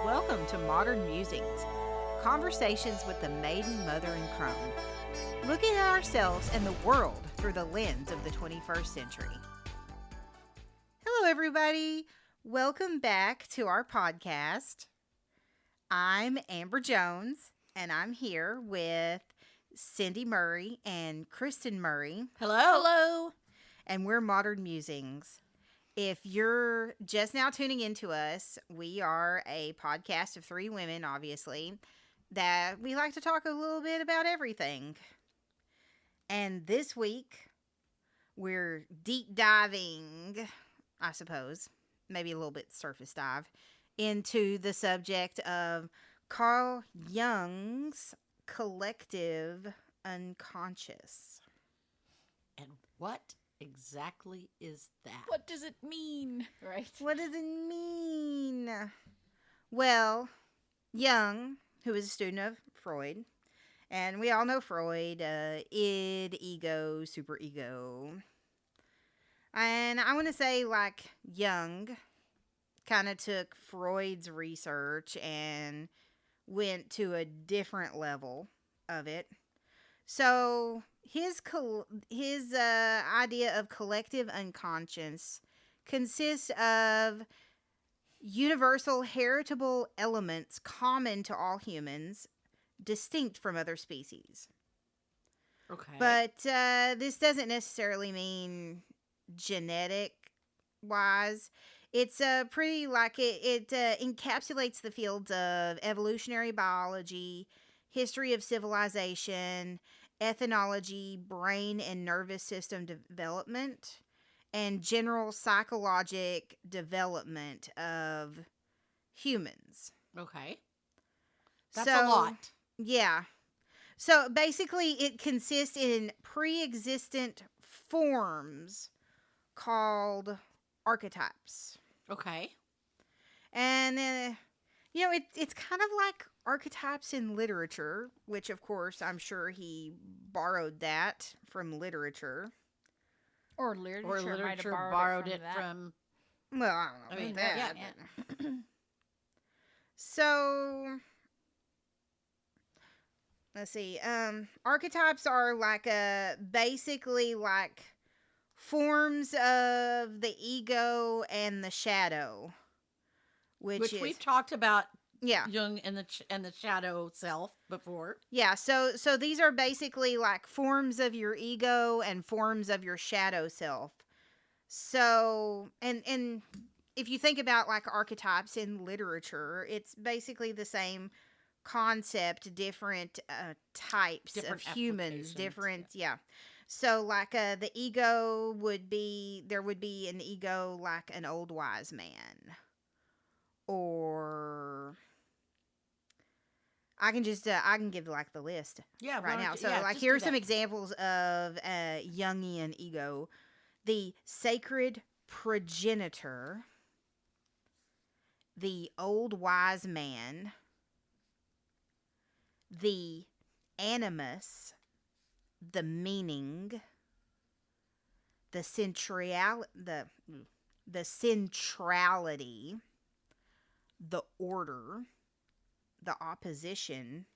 Welcome to Modern Musings, conversations with the maiden, mother, and crone, looking at ourselves and the world through the lens of the 21st century. Hello, everybody. Welcome back to our podcast. I'm Amber Jones, and I'm here with Cindy Murray and Kristen Murray. Hello. Hello. And we're Modern Musings. If you're just now tuning into us, we are a podcast of three women, obviously, that we like to talk a little bit about everything. And this week, we're deep diving, I suppose, maybe a little bit surface dive, into the subject of Carl Jung's collective unconscious. And what exactly is that? What does it mean? Right. What does it mean? Well, Jung, who was a student of Freud, and we all know Freud, id, ego, superego. And I want to say, like, Jung kind of took Freud's research and went to a different level of it. So his idea of collective unconscious consists of universal heritable elements common to all humans, distinct from other species. Okay. But this doesn't necessarily mean genetic-wise. It's pretty like it encapsulates the fields of evolutionary biology, history of civilization, ethnology, brain and nervous system development, and general psychologic development of humans. Okay. That's a lot. Yeah. So basically it consists in pre-existent forms called archetypes. Okay. And it's kind of like archetypes in literature, which of course I'm sure he borrowed that from literature. Or literature, Or might literature have borrowed it it from from. Well, I don't know about that. Yeah. So, let's see. Archetypes are like basically like forms of the ego and the shadow, which is, we've talked about. Yeah. Jung and the shadow self before. Yeah, so these are basically like forms of your ego and forms of your shadow self. So, and if you think about like archetypes in literature, it's basically the same concept, different types Different of humans, applications, different, yeah. So like the ego would be, there would be an ego like an old wise man. Or I can give like the list right now. So like here are some examples of Jungian ego: the sacred progenitor, the old wise man, the animus, the meaning, the centrality, the order, the opposition,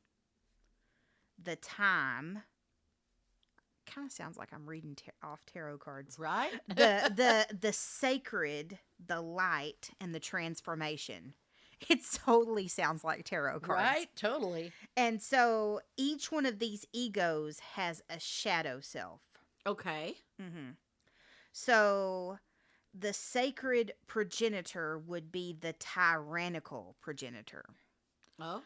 the time. Kind of sounds like I'm reading off tarot cards. Right? The sacred, the light, and the transformation. It totally sounds like tarot cards. Right? Totally. And so each one of these egos has a shadow self. Okay. Mm-hmm. So the sacred progenitor would be the tyrannical progenitor. Oh.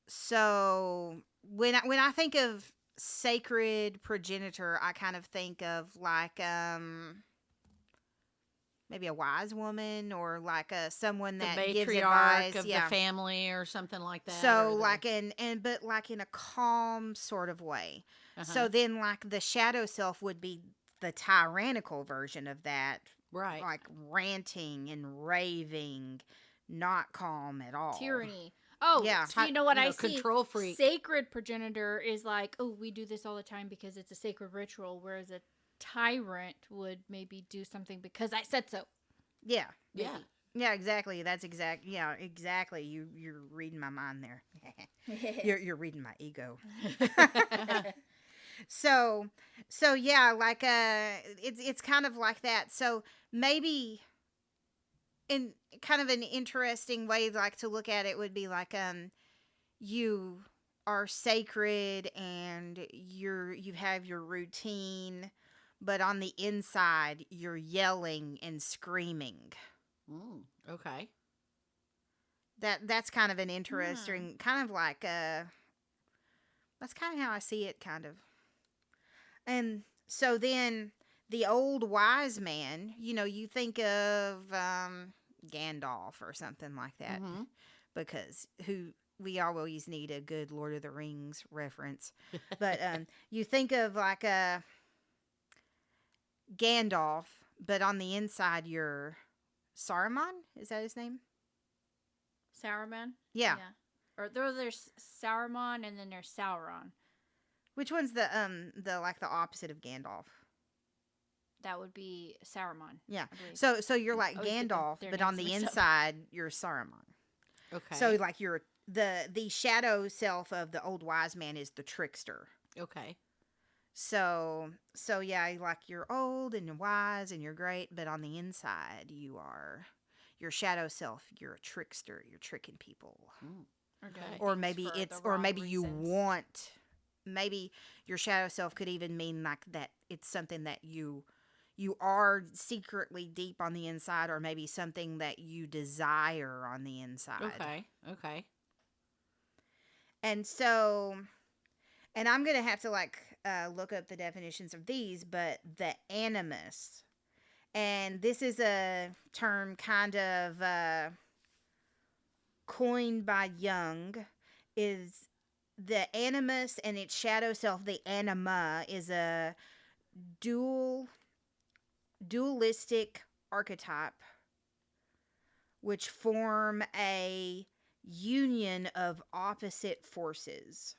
So when I think of sacred progenitor, I kind of think of like maybe a wise woman, or like someone that gives advice of the family or something like that. So like but like in a calm sort of way. Uh-huh. So then like the shadow self would be the tyrannical version of that. Right. Like ranting and raving, not calm at all. tyranny. Oh, Yeah. so you know what I see? Control freak. Sacred progenitor is like, oh, we do this all the time because it's a sacred ritual, whereas a tyrant would maybe do something because I said so. Yeah. Yeah. Yeah, exactly. That's exact. Yeah, exactly. You're reading my mind there. You're reading my ego. So so yeah, like it's kind of like that. So maybe in kind of an interesting way like to look at it would be like you are sacred and you have your routine, but on the inside you're yelling and screaming. Okay. That's kind of an interesting kind of like that's kind of how I see it kind of. And so then the old wise man, you think of Gandalf or something like that, Mm-hmm. because who we always need a good Lord of the Rings reference. But you think of like a Gandalf, but on the inside you're Saruman. Is that his name? Sauron. Yeah. Or there's Saruman and then there's Sauron. Which one's the like the opposite of Gandalf? That would be Saruman. Yeah. I believe. So you're like I always get Gandalf, their but on names the mixed up. inside you're Saruman. Okay. So like you're the shadow self of the old wise man is the trickster. Okay. So yeah, like you're old and you're wise and you're great, but on the inside you are your shadow self. You're a trickster. You're tricking people. Or, doing Okay. Or things maybe for it's the or wrong maybe you reasons. want maybe your shadow self could even mean like that it's something that you are secretly deep on the inside, or maybe something that you desire on the inside. Okay. Okay. And so, and I'm going to have to like look up the definitions of these, but the animus, and this is a term kind of coined by Jung, is the animus and its shadow self, the anima, is a dualistic archetype which form a union of opposite forces.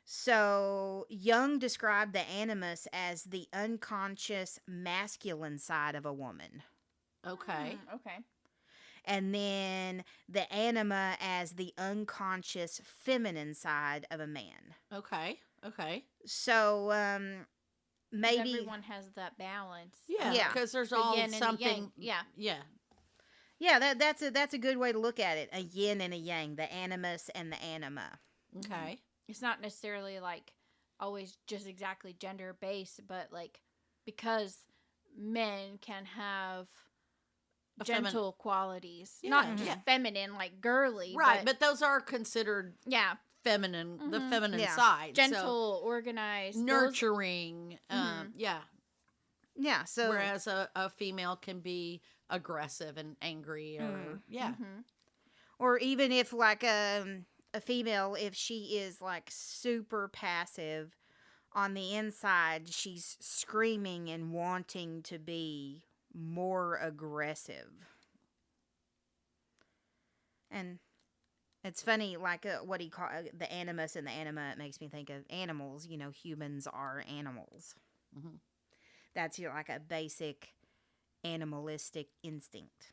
So Jung described the animus as the unconscious masculine side of a woman, Okay. Okay. and then the anima as the unconscious feminine side of a man. Okay. Okay. So 'Cause maybe everyone has that balance. Yeah. Yeah. Because there's The all yin and the something. yang. Yeah. yeah, that's a good way to look at it. A yin and a yang, the animus and the anima. Okay. It's not necessarily like always just exactly gender based, but like because men can have A gentle qualities, Yeah, not just yeah. feminine like girly, Right. But those are considered yeah, feminine, the Mhm. feminine Yeah. side. gentle, organized, So, nurturing. Yeah. Yeah, so Whereas a female can be aggressive and angry or, yeah. Mm-hmm. or even if like a female, if she is like super passive on the inside, she's screaming and wanting to be more aggressive. And it's funny, like what he call the animus and the anima. It makes me think of animals. Humans are animals. Mhm. That's like a basic animalistic instinct.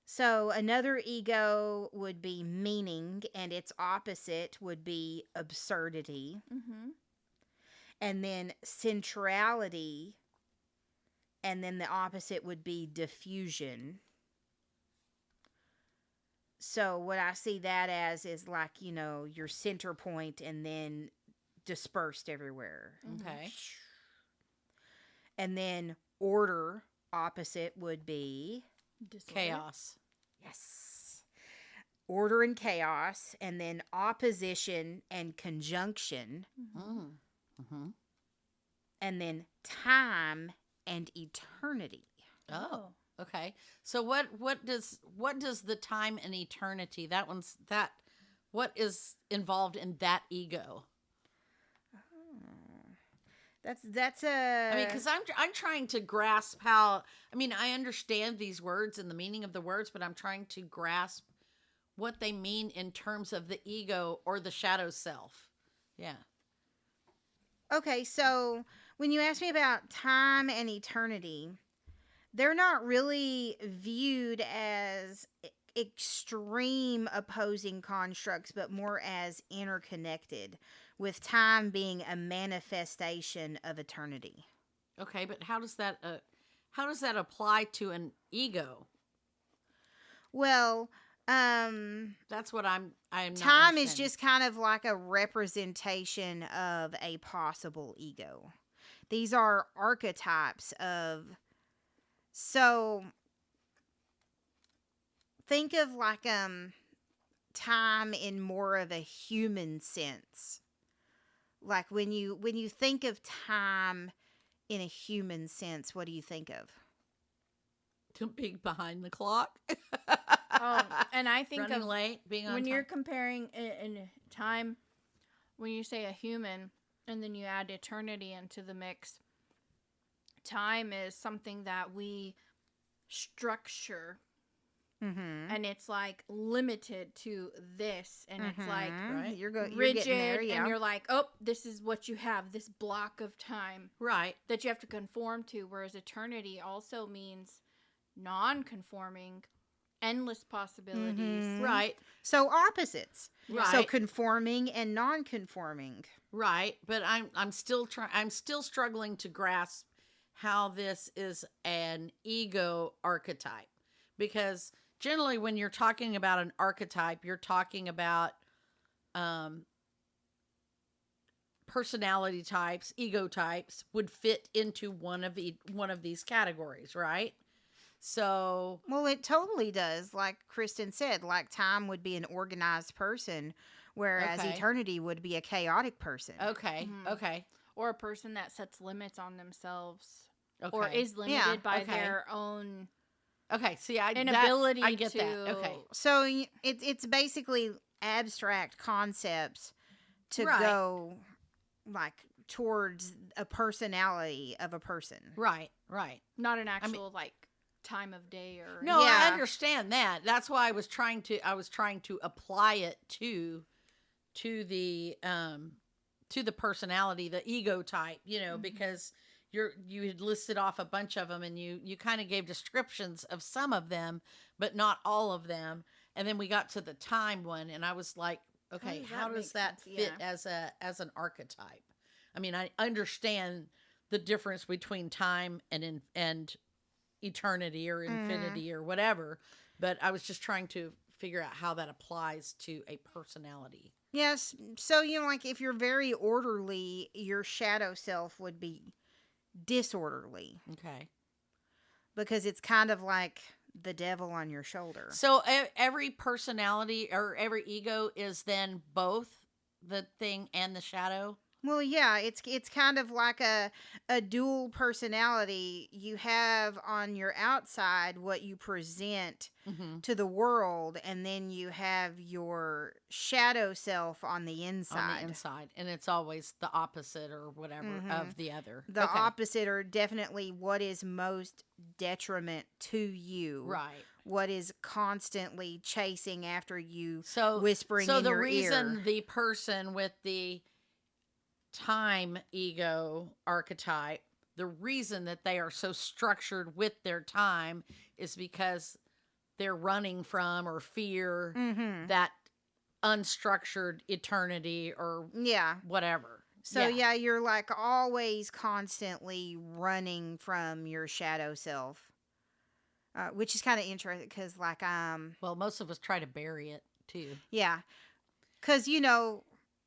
So another ego would be meaning, and its opposite would be absurdity. Mm-hmm. And then centrality, and then the opposite would be diffusion. So what I see that as is like, your center point and then dispersed everywhere. Okay. And then order, opposite would be Chaos. yes. Order and chaos, and then opposition and conjunction, Mm. Mm-hmm. and then time and eternity. Oh. Okay. So what does the time and eternity, what is involved in that ego? That's a I mean, because I'm trying to grasp how. I mean, I understand these words and the meaning of the words, but I'm trying to grasp what they mean in terms of the ego or the shadow self. Yeah. okay. So when you ask me about time and eternity, they're not really viewed as extreme opposing constructs, but more as interconnected, with time being a manifestation of eternity. Okay, but how does that apply to an ego? Well, That's what I'm not time is understanding. just kind of like a representation of a possible ego. These are archetypes of, so think of like time in more of a human sense. Like when you think of time in a human sense, what do you think of? Being behind the clock. Oh, and I think running of late, being on when time. you're comparing in time, when you say a human and then you add eternity into the mix, time is something that we structure, Mm-hmm. and it's like limited to this, and it's like Right. You're getting rigid, there, yeah. and you're like, oh, this is what you have, this block of time Right. that you have to conform to. Whereas eternity also means non-conforming, endless possibilities. Mhm. Right. So opposites. Right. So conforming and non-conforming. Right. But I'm still struggling to grasp how this is an ego archetype, because generally when you're talking about an archetype, you're talking about personality types, ego types would fit into one of these categories, right? So, Well, it totally does. Like Kristen said, like time would be an organized person, whereas Okay. eternity would be a chaotic person. okay, Mhm. okay, Or a person that sets limits on themselves, okay, or is limited Yeah, by okay. their own okay. See, inability I get to. that. Okay, So it's basically abstract concepts to Right. go like towards a personality of a person. right, right. Not an actual like time of day or No, I Yeah. understand that. That's why I was trying to apply it to the personality, the ego type, Mhm. because you had listed off a bunch of them, and you kind of gave descriptions of some of them, but not all of them. And then we got to the time one, and I was like, okay, does how that does make that sense? fit Yeah. as an archetype? I mean, I understand the difference between time and eternity or infinity or whatever, but I was just trying to figure out how that applies to a personality. Yes. So like if you're very orderly, your shadow self would be disorderly Okay. because it's kind of like the devil on your shoulder. So every personality or every ego is then both the thing and the shadow. Well, yeah, it's kind of like a dual personality. You have on your outside what you present Mm-hmm. to the world, and then you have your shadow self on the inside. On the inside, and it's always the opposite or whatever Mhm. of the other. The Okay. opposite, or definitely what is most detriment to you. Right. What is constantly chasing after you, So whispering so in the your reason ear. the person with the time ego archetype, the reason that they are so structured with their time is because they're running from or fear Mm-hmm. that unstructured eternity or Yeah. whatever. So yeah, you're like always constantly running from your shadow self, which is kind of interesting because like Well, most of us try to bury it too. yeah, because Or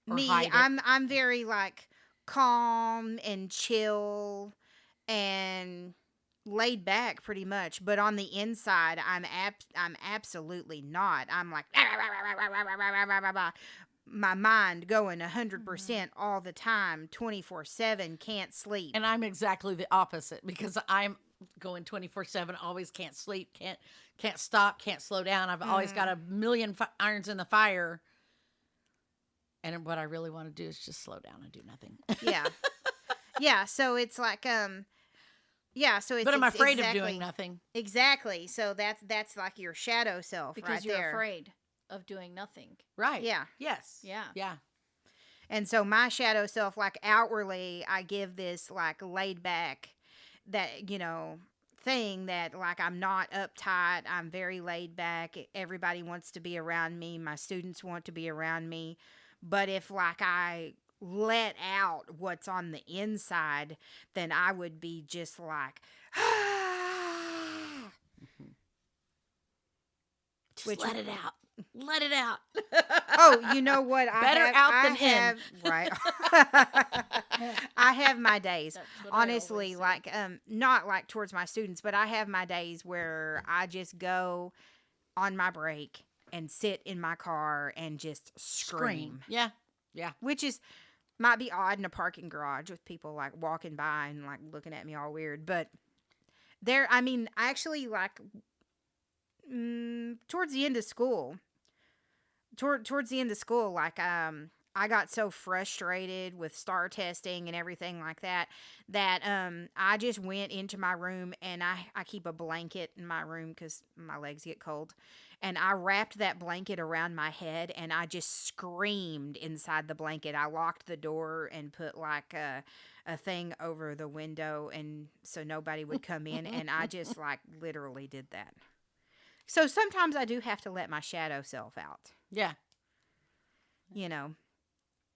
me, hide it. I'm very like calm and chill and laid back pretty much, but on the inside I'm absolutely not. I'm like my mind going 100% all the time, 24/7, can't sleep. And I'm exactly the opposite because I'm going 24/7, always can't sleep, can't stop, can't slow down. I've always got a million irons in the fire. And what I really want to do is just slow down and do nothing. Yeah. Yeah, so it's like yeah, so it's But I'm afraid exactly, of doing nothing. Exactly. So that's like your shadow self because right you're there. afraid of doing nothing. Right. Yeah. Yes. Yeah. Yeah. And so my shadow self, like outwardly, I give this like laid back that, thing that like I'm not uptight. I'm very laid back. Everybody wants to be around me. My students want to be around me. But if like I let out what's on the inside, then I would be just like, Just which let it out. Let it out. oh, you know what? Better out than in. Right. I have my days. That's what I Honestly, always say. like not like towards my students, but I have my days where I just go on my break and sit in my car and just scream. Yeah. Yeah. Which is might be odd in a parking garage with people like walking by and like looking at me all weird, but there I mean, actually like towards the end of school, towards the end of school, like I got so frustrated with star testing and everything like that that I just went into my room and I keep a blanket in my room because my legs get cold, and I wrapped that blanket around my head and I just screamed inside the blanket. I locked the door and put like a thing over the window and so nobody would come in, and I just like literally did that. So sometimes I do have to let my shadow self out. Yeah. You know,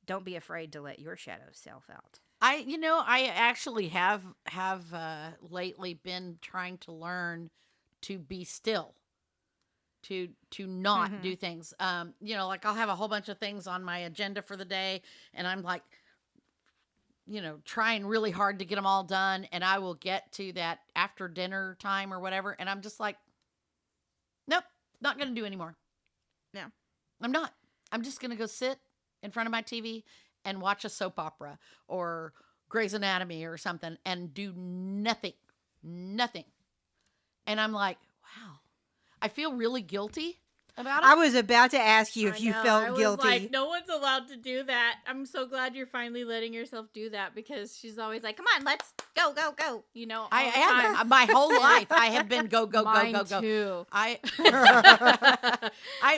don't be afraid to let your shadow self out. I actually have lately been trying to learn to be still, to not do things. Like I'll have a whole bunch of things on my agenda for the day, and I'm like, trying really hard to get them all done, and I will get to that after dinner time or whatever, and I'm just like, nope, not going to do anymore. No. I'm not. I'm just going to go sit in front of my TV and watch a soap opera or Grey's Anatomy or something and do nothing. Nothing. And I'm like, wow. I feel really guilty about it. I was about to ask you if I you know, felt I was guilty. like, no one's allowed to do that. I'm so glad you're finally letting yourself do that, because she's always like, come on, let's go, go, go. You know, all I the time. am. My whole life I have been go, go, Mine go, go, go. too.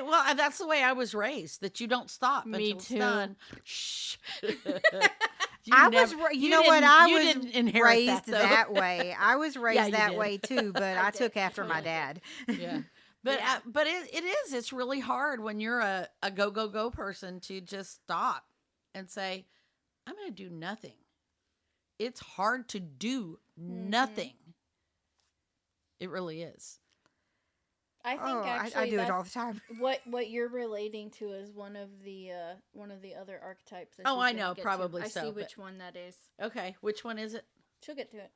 Well, that's the way I was raised, that you don't stop Me until it's too. done. Shh. I was, you know what? I was didn't inherit raised though. that way. I was raised you that did. way too, but I took after my dad. Yeah. But Yeah. but it is. It's really hard when you're a go, go, go person to just stop and say, I'm going to do nothing. It's hard to do nothing. It really is. I think Oh, actually I do it that's all the time. what you're relating to is one of the other archetypes. that Oh, she's I gonna know, get to. probably I so, see but- which one that is. Okay. Which one is it? She'll get to it.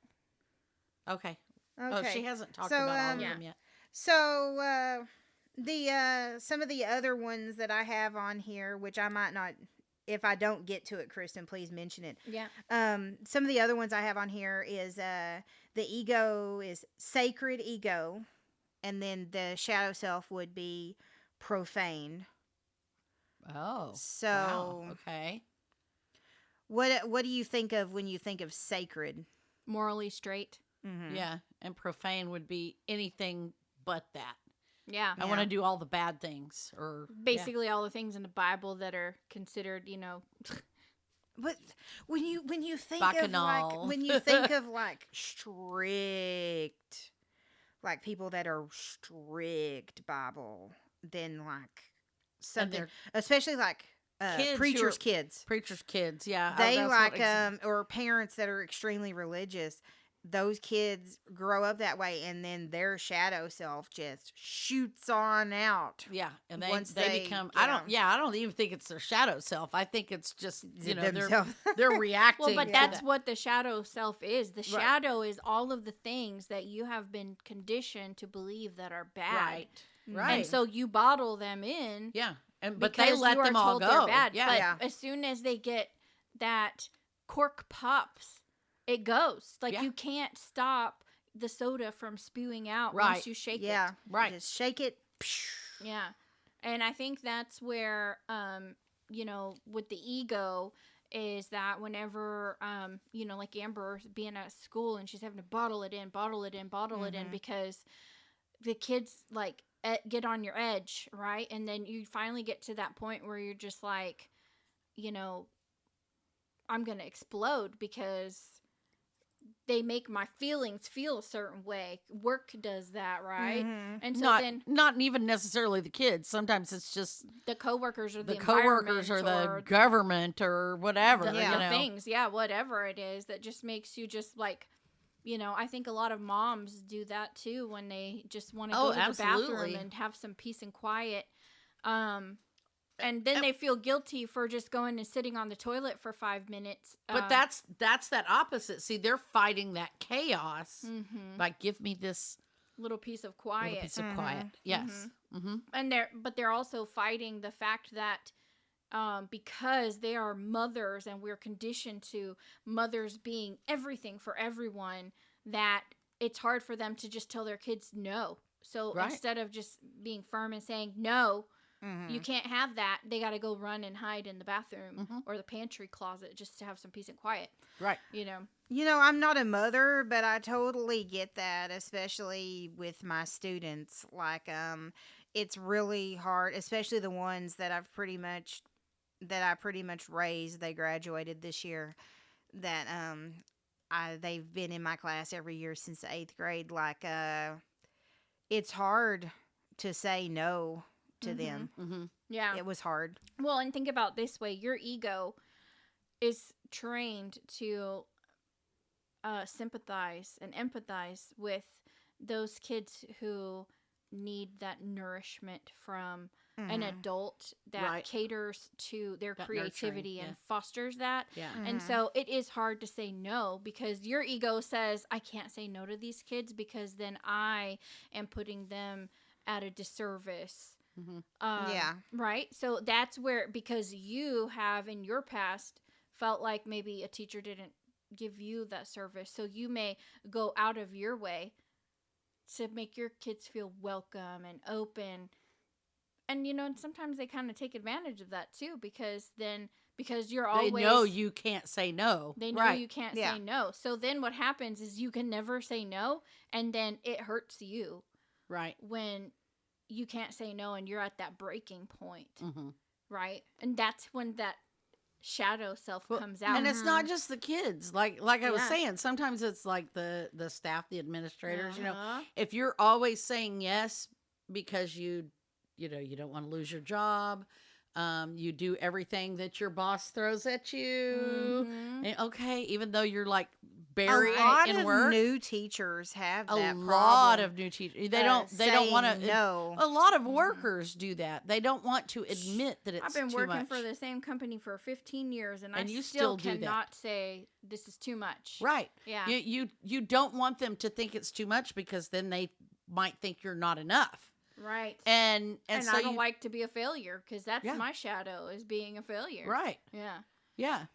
Okay. Okay. Oh, she hasn't talked So, about all of Yeah. them yet. So, the some of the other ones that I have on here, which I might not, if I don't get to it, Kristen, please mention it. Yeah. Some of the other ones I have on here is the ego is sacred ego, and then the shadow self would be profane. Oh. So, Wow. Okay. what do you think of when you think of sacred? Morally straight. Mm-hmm. Yeah. And profane would be anything but that. Yeah. I want to do all the bad things, or Basically all the things in the Bible that are considered, But when you think Bacchanal. of like strict, like people that are strict Bible, then like something, they're especially like kids who preachers' are- kids, preachers' kids. Yeah. they that's like what or parents that are extremely religious. Those kids grow up that way, and then their shadow self just shoots on out. Yeah, and once they they become. get I don't even think it's their shadow self. I think it's just Themselves. they're reacting. Well, but to that's that. what the shadow self is. The Right. shadow is all of the things that you have been conditioned to believe that are bad. right. And so you bottle them in. Yeah, but they because let you are them all told go. they're bad. Yeah, But Yeah. as soon as they get that cork pops, it goes. Like Yeah. you can't stop the soda from spewing out Right. once you shake Yeah, it. right. Just shake it. Yeah. And I think that's where with the ego is that whenever like Amber being at school and she's having to bottle it in because the kids like get on your edge, right? And then you finally get to that point where you're just like, I'm going to explode because they make my feelings feel a certain way. Work does that, right? Mhm. And so not then not even necessarily the kids. Sometimes it's just the coworkers or the the coworkers or environment the government or whatever. the, Yeah. the things, yeah, whatever it is that just makes you just like, I think a lot of moms do that too when they just want to Oh, go to the absolutely. bathroom and have some peace and quiet. And then they feel guilty for just going and sitting on the toilet for 5 minutes. But that's that opposite. See, they're fighting that chaos. Like, give me this little piece of little quiet. piece of quiet. Yes. Mm-hmm. And they're also fighting the fact that because they are mothers and we're conditioned to mothers being everything for everyone, that it's hard for them to just tell their kids no. So Right. instead of just being firm and saying no, Mhm. you can't have that, they got to go run and hide in the bathroom or the pantry closet just to have some peace and quiet. Right. I'm not a mother, but I totally get that, especially with my students. Like, it's really hard, especially the ones that I pretty much raised. They graduated this year. That they've been in my class every year since the 8th grade. Like, it's hard to say no to them. Mm-hmm. Yeah. It was hard. Well, and think about this way, your ego is trained to sympathize and empathize with those kids who need that nourishment from an adult that Right. caters to their That creativity nurturing, and fosters that. Yeah. And so it is hard to say no because your ego says, I can't say no to these kids because then I am putting them at a disservice. Yeah. Right? So that's where, because you have in your past felt like maybe a teacher didn't give you that service. So you may go out of your way to make your kids feel welcome and open. And, and sometimes they kind of take advantage of that too because you're always. They know you can't say no. They know right. you can't Yeah. say no. So then what happens is you can never say no, and then it hurts you Right. when you can't say no and you're at that breaking point, Mm-hmm. right? And that's when that shadow self comes out. And it's not just the kids. Like I was Yeah. saying, sometimes it's like the staff, the administrators. Uh-huh. If you're always saying yes because you don't want to lose your job, you do everything that your boss throws at you. Mhm. And okay, even though you're like A buried lot in of work, new teachers have a that lot problem. of new teachers. They don't Saying want to. no. A lot of workers do that. They don't want to admit that it's I've been too working much. for the same company for 15 years, and I you still still do that. cannot say this is too much. Right. Yeah. You don't want them to think it's too much because then they might think you're not enough. Right. And so I don't like to be a failure because that's Yeah. my shadow, is being a failure. right. Yeah. Yeah.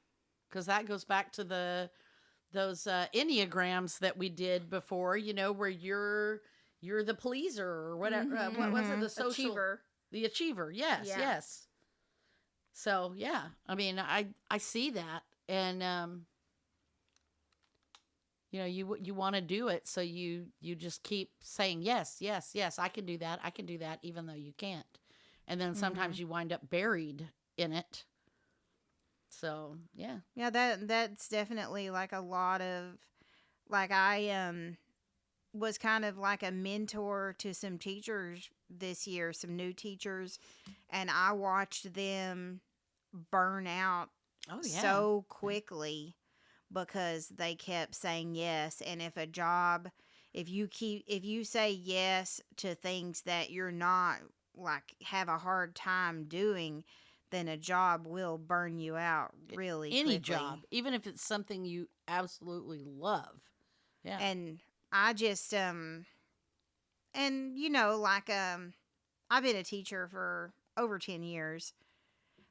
Because that goes back to those Enneagrams that we did before, where you're the pleaser or whatever. What was it? The social Achiever. The achiever. Yes, Yeah. yes. So, yeah. I mean, I see that, and you want to do it, so you just keep saying yes, yes, yes, I can do that, even though you can't. And then sometimes you wind up buried in it. So, yeah. Yeah, that's definitely like a lot of, like, I was kind of like a mentor to some teachers this year, some new teachers, and I watched them burn out Oh, yeah. so quickly because they kept saying yes. And if you say yes to things that you're not, like, have a hard time doing, then a job will burn you out really Any quickly. job, even if it's something you absolutely love. Yeah. And I just I've been a teacher for over 10 years.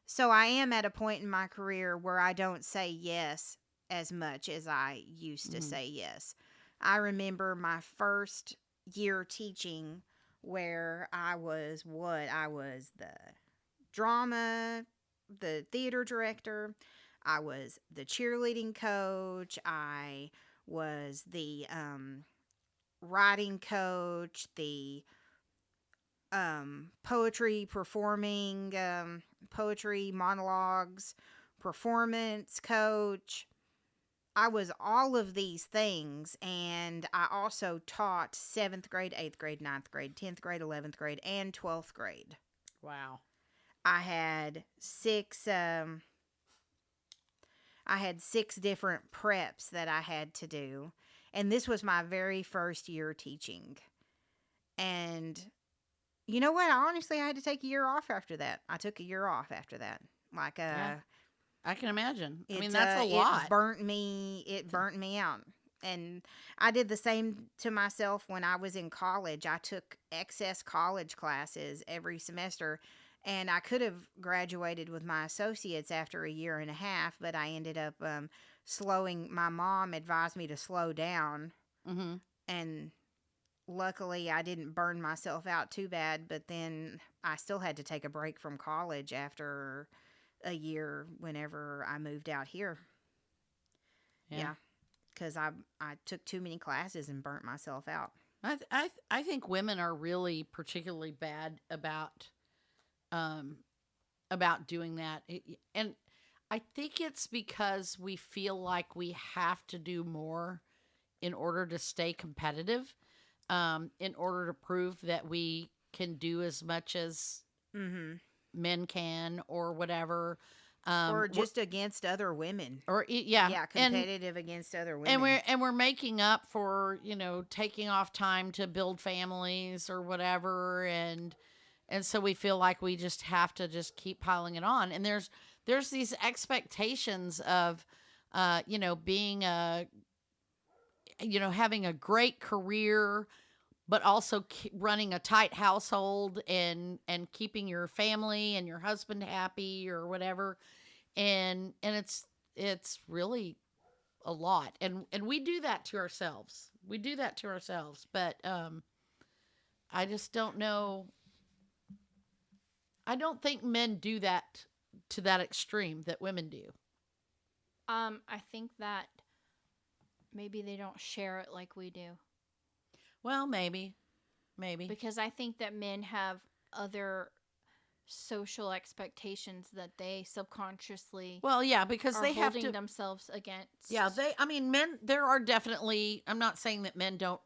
So I am at a point in my career where I don't say yes as much as I used to say yes. I remember my first year teaching where I was the drama, the theater director, I was the cheerleading coach, I was the writing coach, the poetry performing, poetry monologues, performance coach. I was all of these things, and I also taught 7th grade, 8th grade, 9th grade, 10th grade, 11th grade, and 12th grade. Wow. I had six different preps that I had to do, and this was my very first year teaching. And you know what? Honestly, I had to take a year off after that. I took a year off after that. Like Yeah. I can imagine. I it mean, that's a lot. it burnt me out. And I did the same to myself when I was in college. I took excess college classes every semester, and I could have graduated with my associates after a year and a half, but I ended up slowing. My mom advised me to slow down, Mm-hmm. and luckily I didn't burn myself out too bad. But then I still had to take a break from college after a year whenever I moved out here. Yeah, because I took too many classes and burnt myself out. I think women are really particularly bad um about doing that. And I think it's because we feel like we have to do more in order to stay competitive, in order to prove that we can do as much as Mm-hmm. men can or whatever. Or just against other women. Yeah, Yeah, competitive against other women. and we're making up for taking off time to build families or whatever, and so we feel like we just have to just keep piling it on. And there's these expectations of being a having a great career, but also running a tight household and keeping your family and your husband happy or whatever. And it's really a lot. And we do that to ourselves. But I just don't know. I don't think men do that to that extreme that women do. I think that maybe they don't share it like we do. Well, maybe. Because I think that men have other social expectations that they subconsciously Well, yeah, because are they have holding to. themselves against. Yeah, I mean, men. There are definitely. I'm not saying that men don't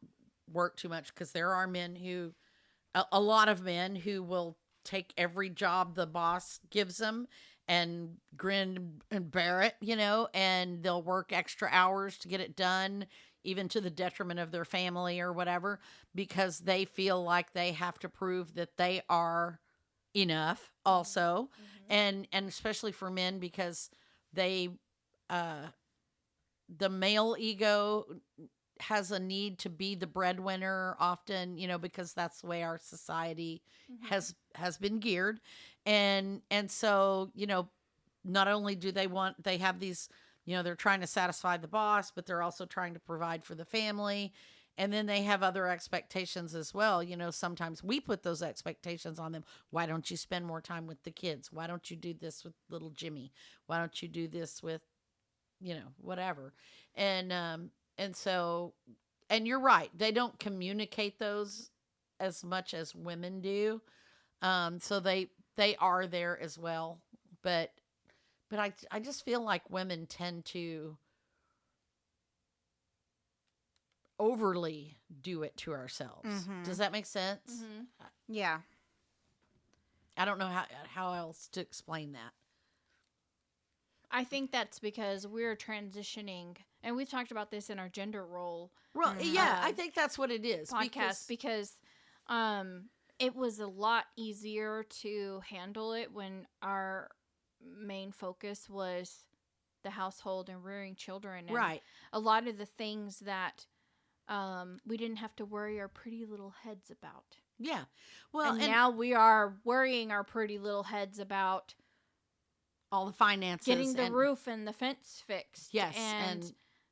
work too much, because there are men who, a lot of men who will take every job the boss gives them and grin and bear it, and they'll work extra hours to get it done, even to the detriment of their family or whatever, because they feel like they have to prove that they are enough also. Mm-hmm. And especially for men, because they the male ego has a need to be the breadwinner often, because that's the way our society Mm-hmm. has been geared. And so, not only do they have these, they're trying to satisfy the boss, but they're also trying to provide for the family. And then they have other expectations as well. Sometimes we put those expectations on them. Why don't you spend more time with the kids? Why don't you do this with little Jimmy? Why don't you do this with, whatever? And so, and you're right, they don't communicate those as much as women do. So they are there as well. But I just feel like women tend to overly do it to ourselves. Mm-hmm. Does that make sense? Mm-hmm. Yeah. I don't know how else to explain that. I think that's because we're transitioning, and we've talked about this in our gender role Well, yeah, I think that's what it is. podcast because it was a lot easier to handle it when our main focus was the household and rearing children. And right. a lot of the things that we didn't have to worry our pretty little heads about. Yeah. Well, and now we are worrying our pretty little heads about all the finances, getting the roof and the fence fixed. Yes, and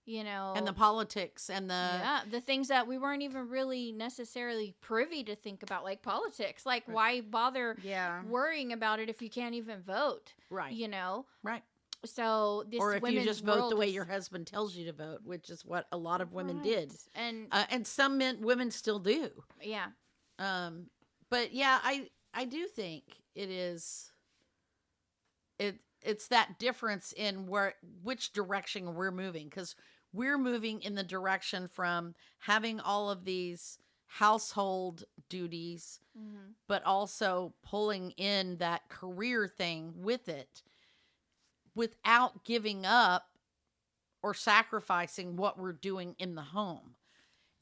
and the politics and the things that we weren't even really necessarily privy to think about, like politics. Like, why bother worrying about it if you can't even vote? Right. Right. So this, or if you just vote the way your husband tells you to vote, which is what a lot of women did, and some women still do. Yeah. But yeah, I do think it is. it's that difference in which direction we're moving, because we're moving in the direction from having all of these household duties, but also pulling in that career thing with it without giving up or sacrificing what we're doing in the home.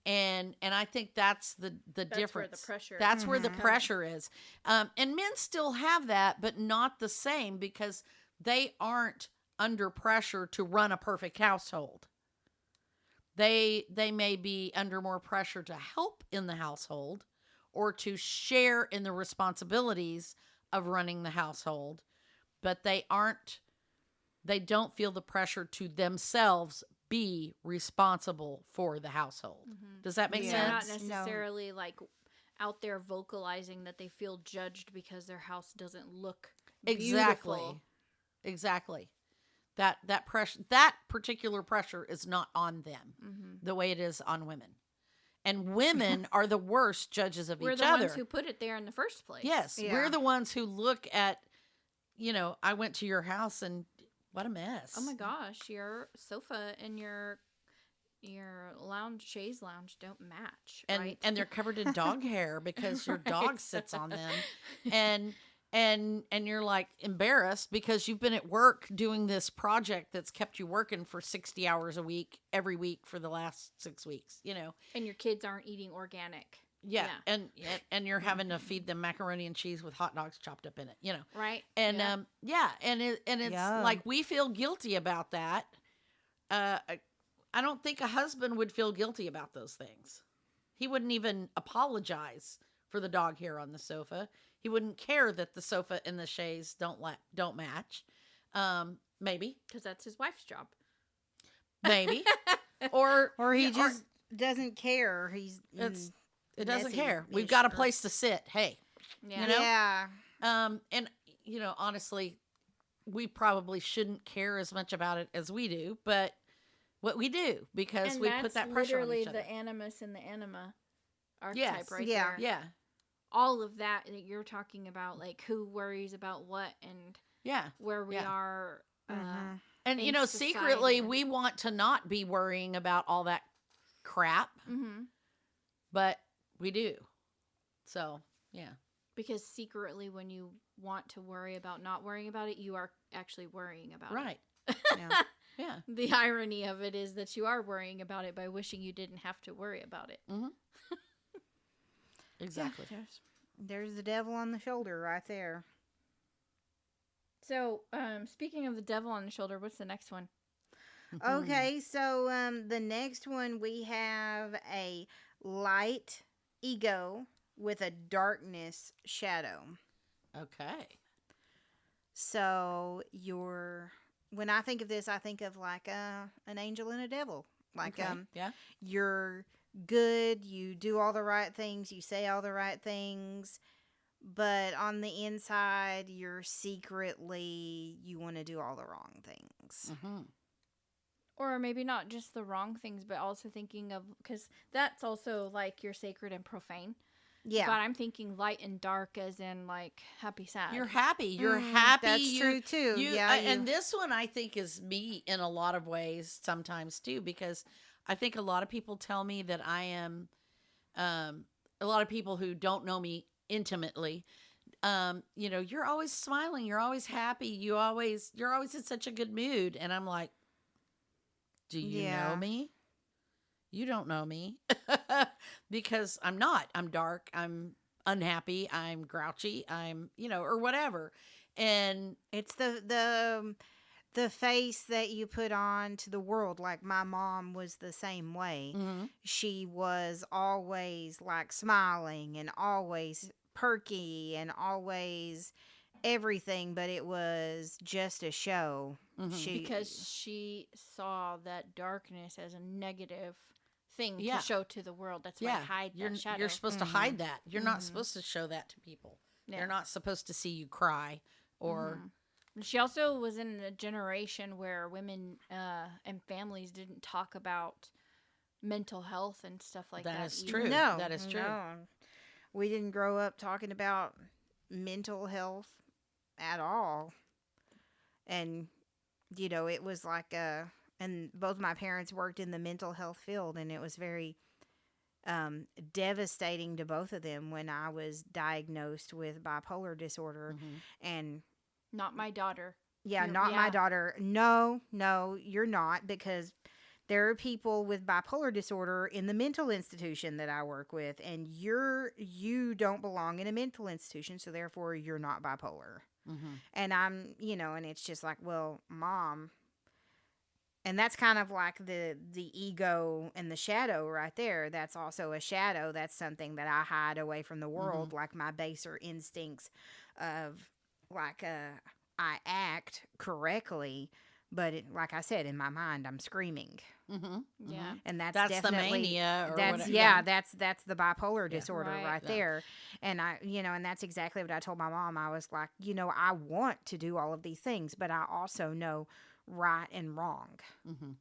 And I think that's the difference. Where the pressure. That's where the pressure is. And men still have that, but not the same, because they aren't under pressure to run a perfect household. They may be under more pressure to help in the household or to share in the responsibilities of running the household, but they don't feel the pressure to themselves be responsible for the household. Does that make They're sense? not necessarily like out there vocalizing that they feel judged because their house doesn't look beautiful. Exactly. That pressure, that particular pressure is not on them the way it is on women. And women are the worst judges of We're each the other. ones who put it there in the first place. Yes, Yeah. we're the ones who look at, I went to your house and what a mess. Oh my gosh, your sofa and your chaise lounge don't match, and right? and they're covered in dog hair because your dog sits on them, and you're like embarrassed because you've been at work doing this project that's kept you working for 60 hours a week every week for the last 6 weeks, And your kids aren't eating organic. Yeah. And you're having to feed them macaroni and cheese with hot dogs chopped up in it, Right? And and it's Yum. like we feel guilty about that. I don't think a husband would feel guilty about those things. He wouldn't even apologize for the dog hair on the sofa. He wouldn't care that the sofa and the chaise don't match. Maybe Because that's his wife's job. maybe or Or he just doesn't care. it doesn't messy care. We've ish, got a or- place to sit. Hey, Yeah. Yeah. and honestly, we probably shouldn't care as much about it as we do, but what we do because And we that's put that pressure on literally each other. the animus and the anima archetype Yes. right Yeah. there. Yeah, All of that you're talking about, like who worries about what and yeah, where we Yeah. are. Mhm. and in secretly society. we want to not be worrying about all that crap, but we do. So yeah, Because secretly, when you want to worry about not worrying about it, you are actually worrying about right, Yeah. yeah. it. The irony of it is that you are worrying about it by wishing you didn't have to worry about it. Exactly. There's the devil on the shoulder right there. So, speaking of the devil on the shoulder, what's the next one? Okay, so the next one we have a light ego with a darkness shadow. Okay. So when I think of this, I think of like an angel and a devil. Like Okay. Yeah. you're good, you do all the right things, you say all the right things, but on the inside, you want to do all the wrong things. Or maybe not just the wrong things, but also thinking of, because that's also like your sacred and profane. Yeah. But I'm thinking light and dark as in like happy, sad. You're happy. You're happy. That's true too. And this one I think is me in a lot of ways sometimes too, because I think a lot of people tell me that I am, a lot of people who don't know me intimately, you're always smiling. You're always happy. You're always in such a good mood. And I'm like, do you know me? You don't know me because I'm not. I'm dark. I'm unhappy. I'm grouchy. I'm, or whatever. And it's the face that you put on to the world. Like my mom was the same way. She was always like smiling and always perky and always everything, but it was just a show. Because she saw that darkness as a negative thing Yeah. to show to the world. That's why hide that shadow. You're supposed to hide that. You're not supposed to show that to people. Yeah. They're not supposed to see you cry or She also was in a generation where women and families didn't talk about mental health and stuff like that. That is either. true. No, That is true. no. We didn't grow up talking about mental health at all. And it was like and both my parents worked in the mental health field, and it was very devastating to both of them when I was diagnosed with bipolar disorder. Mm-hmm. And Not my daughter. yeah, You're- not my yeah. daughter. No, no, you're not, because there are people with bipolar disorder in the mental institution that I work with, and you don't belong in a mental institution, so therefore you're not bipolar. Mm-hmm. And and it's just like, well, mom, and that's kind of like the ego and the shadow right there. That's also a shadow. That's something that I hide away from the world, Mm-hmm. like my baser instincts of like I act correctly, but like I said, in my mind I'm screaming. Mm-hmm. Yeah. And that's That's the definitely mania or that's whatever. yeah, that's the bipolar Yeah. disorder Right. right Yeah. there. And and that's exactly what I told my mom. I was like, I want to do all of these things, but I also know right and wrong. Mm-hmm.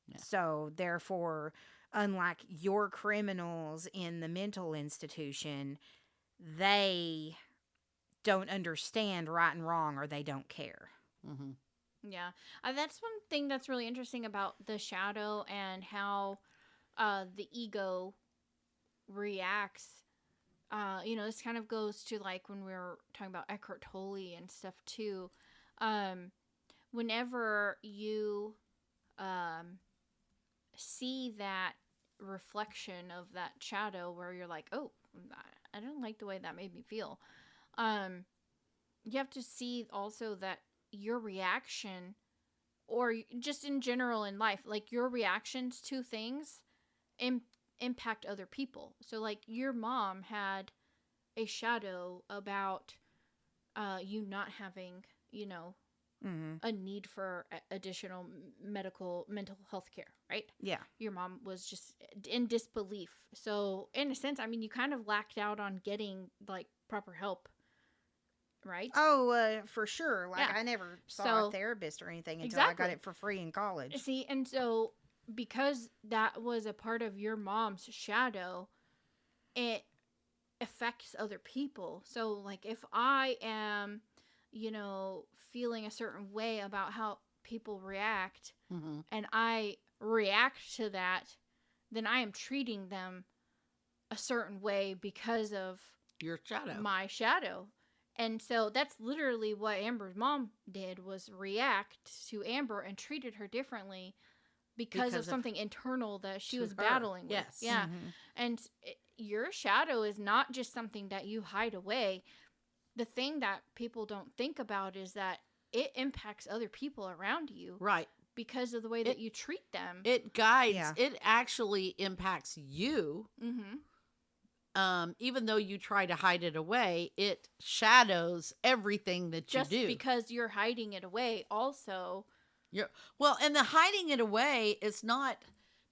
Yeah. So therefore, unlike your criminals in the mental institution, they don't understand right and wrong, or they don't care. Mm-hmm. Yeah. That's one thing that's really interesting about the shadow and how the ego reacts. This kind of goes to like when we were talking about Eckhart Tolle and stuff too. Whenever you see that reflection of that shadow where you're like, oh, I don't like the way that made me feel. You have to see also that your reaction, or just in general in life, like your reactions to things impact other people. So like your mom had a shadow about you not having, Mm-hmm. a need for additional mental health care, right? Yeah. Your mom was just in disbelief. So in a sense, I mean, you kind of lacked out on getting like proper help, right? Oh, for sure. Like Yeah. I never saw So- a therapist or anything until I got Exactly. it for free in college. See, and so because that was a part of your mom's shadow, it affects other people. So like if I am, feeling a certain way about how people react, Mm-hmm. and I react to that, then I am treating them a certain way because of Your shadow. my shadow. And so that's literally what Amber's mom did, was react to Amber and treated her differently because of something internal that she to was her. battling with. Yes. Yeah. Mhm. And your shadow is not just something that you hide away. The thing that people don't think about is that it impacts other people around you Right. because of the way that you treat them. It guides. Yeah. It actually impacts you. Mm-hmm. Even though you try to hide it away, it shadows everything that Just you do. because you're hiding it away also. Well, and the hiding it away is not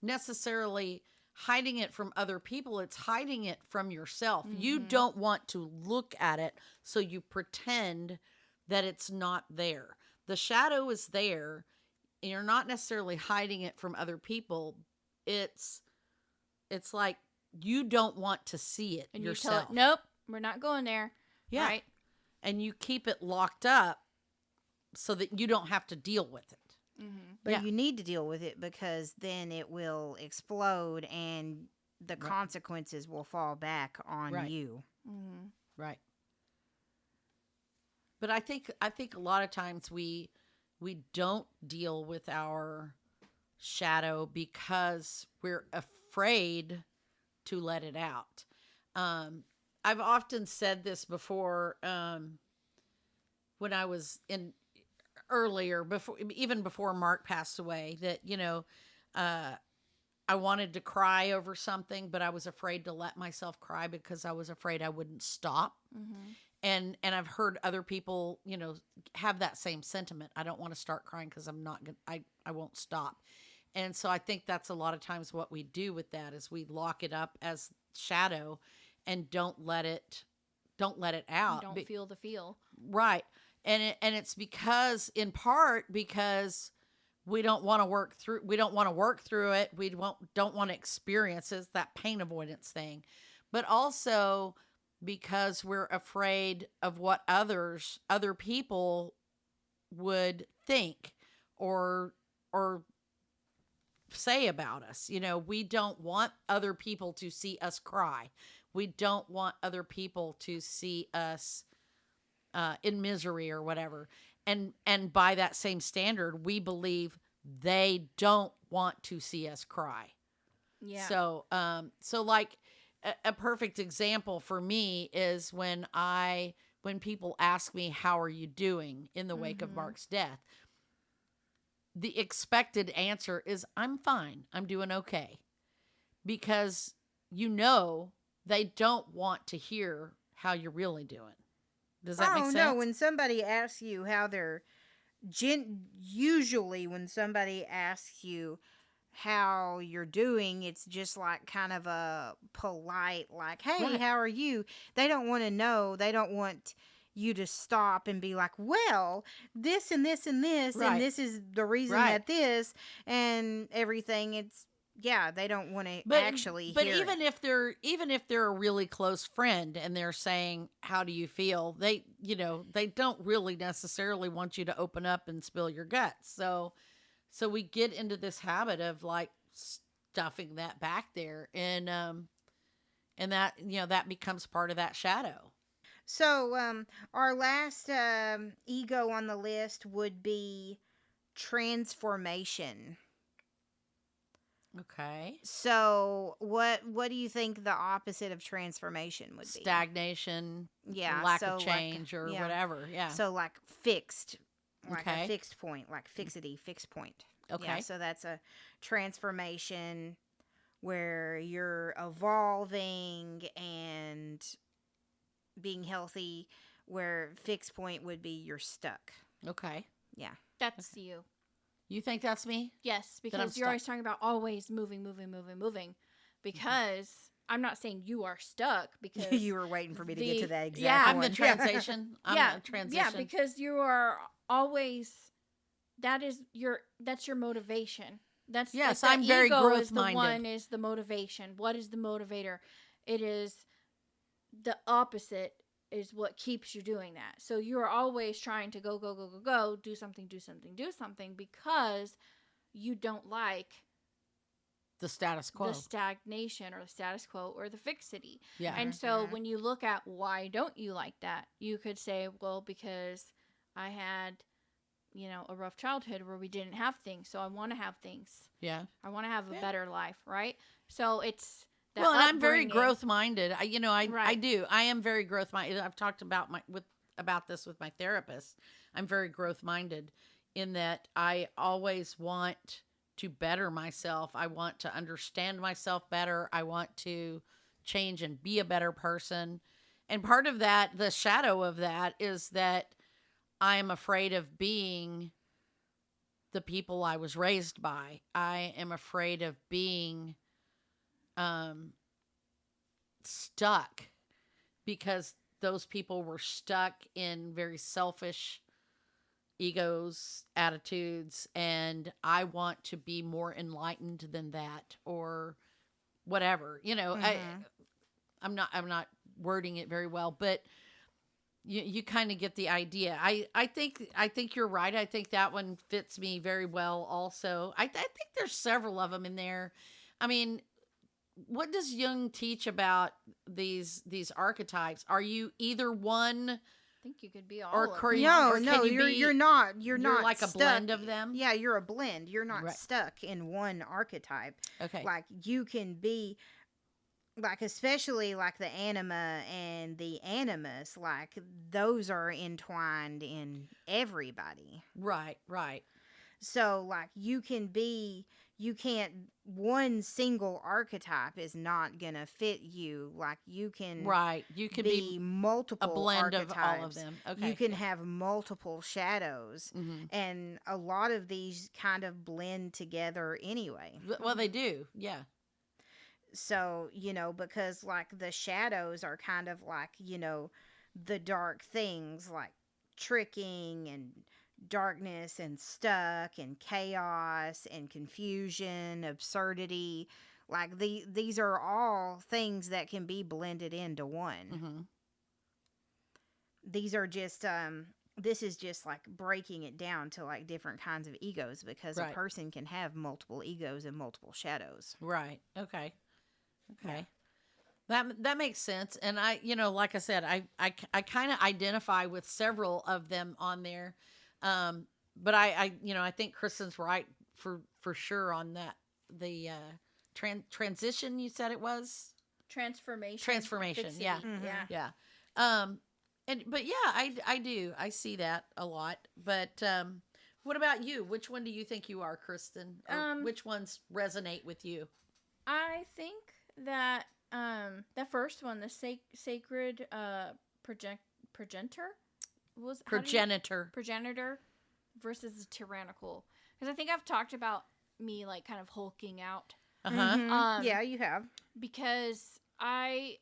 necessarily hiding it from other people. It's hiding it from yourself. You Mhm. don't want to look at it, so you pretend that it's not there. The shadow is there, and you're not necessarily hiding it from other people. It's like you don't want to see it And yourself. you tell it, nope, we're not going there. Yeah. Right? And you keep it locked up so that you don't have to deal with it. Mm-hmm. But Yeah. you need to deal with it, because then it will explode and the Right. consequences will fall back on Right. you. Mm-hmm. Right. But I think a lot of times we don't deal with our shadow because we're afraid to let it out. I've often said this before, when I was in earlier, even before Mark passed away, that I wanted to cry over something, but I was afraid to let myself cry because I was afraid I wouldn't stop. Mm-hmm. And I've heard other people, have that same sentiment. I don't want to start crying because I'm not going I won't stop. And so I think that's a lot of times what we do with that is we lock it up as shadow and don't let it out. Don't feel the feel. Right. And it's because, in part, because we don't want to work through it. We don't want to experience it, that pain avoidance thing. But also because we're afraid of what other people would think or say about us. We don't want other people to see us cry. We don't want other people to see us in misery or whatever. And by that same standard, we believe they don't want to see us cry. Yeah. So like a perfect example for me is when people ask me, how are you doing in the wake of Mark's death? The expected answer is, I'm fine. I'm doing okay. Because they don't want to hear how you're really doing. Does that make sense? No, when somebody asks you how they're usually when somebody asks you how you're doing, it's just like kind of a polite, like, hey, Right. how are you? They don't want to know. They don't want you to stop and be like, well, this and this and this, Right. and this is the reason Right. that this and everything. It's, yeah, they don't want to actually But hear even it. if they're a really close friend and they're saying, how do you feel? They don't really necessarily want you to open up and spill your guts. So we get into this habit of like stuffing that back there, and that that becomes part of that shadow. So, our last ego on the list would be transformation. Okay. So, what do you think the opposite of transformation would be? Stagnation, Yeah, lack so of change, or yeah. whatever. Yeah. So like fixed, like Okay. a fixed point, like fixed point. Okay. Yeah, so that's a transformation where you're evolving and being healthy, where fixed point would be you're stuck. Okay. Yeah. That's you. You think that's me? Yes, I'm because you're stuck. always talking about always moving. Because I'm not saying you are stuck, because You were waiting for me to get to that exact yeah, I'm one. the transition. I'm yeah, the transition. yeah, because you are always, that's your motivation. That's Yes, like the I'm very ego growth is the minded. one is the motivation. What is the motivator? It is the opposite is what keeps you doing that. So you're always trying to go, do something, because you don't like The status quo. the stagnation or the status quo or the fixity. Yeah. And so Mhm. when you look at why don't you like that, you could say, well, because I had, a rough childhood where we didn't have things. So I want to have things. Yeah. I want to have a Yeah. better life, right? So it's the Well, and I'm very upbringing. growth minded. I Right. do. I am very growth minded. I've talked about this with my therapist. I'm very growth minded in that I always want to better myself. I want to understand myself better. I want to change and be a better person. And part of that, the shadow of that, is that I am afraid of being the people I was raised by. I am afraid of being stuck because those people were stuck in very selfish egos, attitudes, and I want to be more enlightened than that, or whatever. Mhm. I'm not wording it very well, but you kind of get the idea. I think you're right. I think that one fits me very well also. I think there's several of them in there. I mean, what does Jung teach about these archetypes? Are you either one, I think you could be all or of cre- them. No, or no, can you be- you're not. You're not like a stuck. blend of them? Yeah, you're a blend. You're not Right. stuck in one archetype. Okay. Like you can be, like especially like the anima and the animus. Like those are entwined in everybody. Right. So like you can't, one single archetype is not gonna fit you. Like you can Right. You can be be multiple a blend of archetypes. all of them. Okay. You can have multiple shadows, Mm-hmm. and a lot of these kind of blend together anyway. Well, they do. Yeah. So, because like the shadows are kind of like, the dark things like tricking and darkness and stuck and chaos and confusion, absurdity. Like these are all things that can be blended into one. Mm-hmm. These are just this is just like breaking it down to like different kinds of egos, because a Right. person can have multiple egos and multiple shadows. Right. Okay. Okay. That makes sense. And I, like I said, I kind of identify with several of them on there. But I think Kristen's right for sure on that. The transition, you said it was transformation. Yeah. Fixity, Yeah. Yeah. But yeah, I do. I see that a lot. But what about you? Which one do you think you are, Kristen? Or which ones resonate with you? I think that the first one, the sacred progenitor was progenitor versus the tyrannical, because I think I've talked about me like kind of hulking out. Yeah, you have. Because I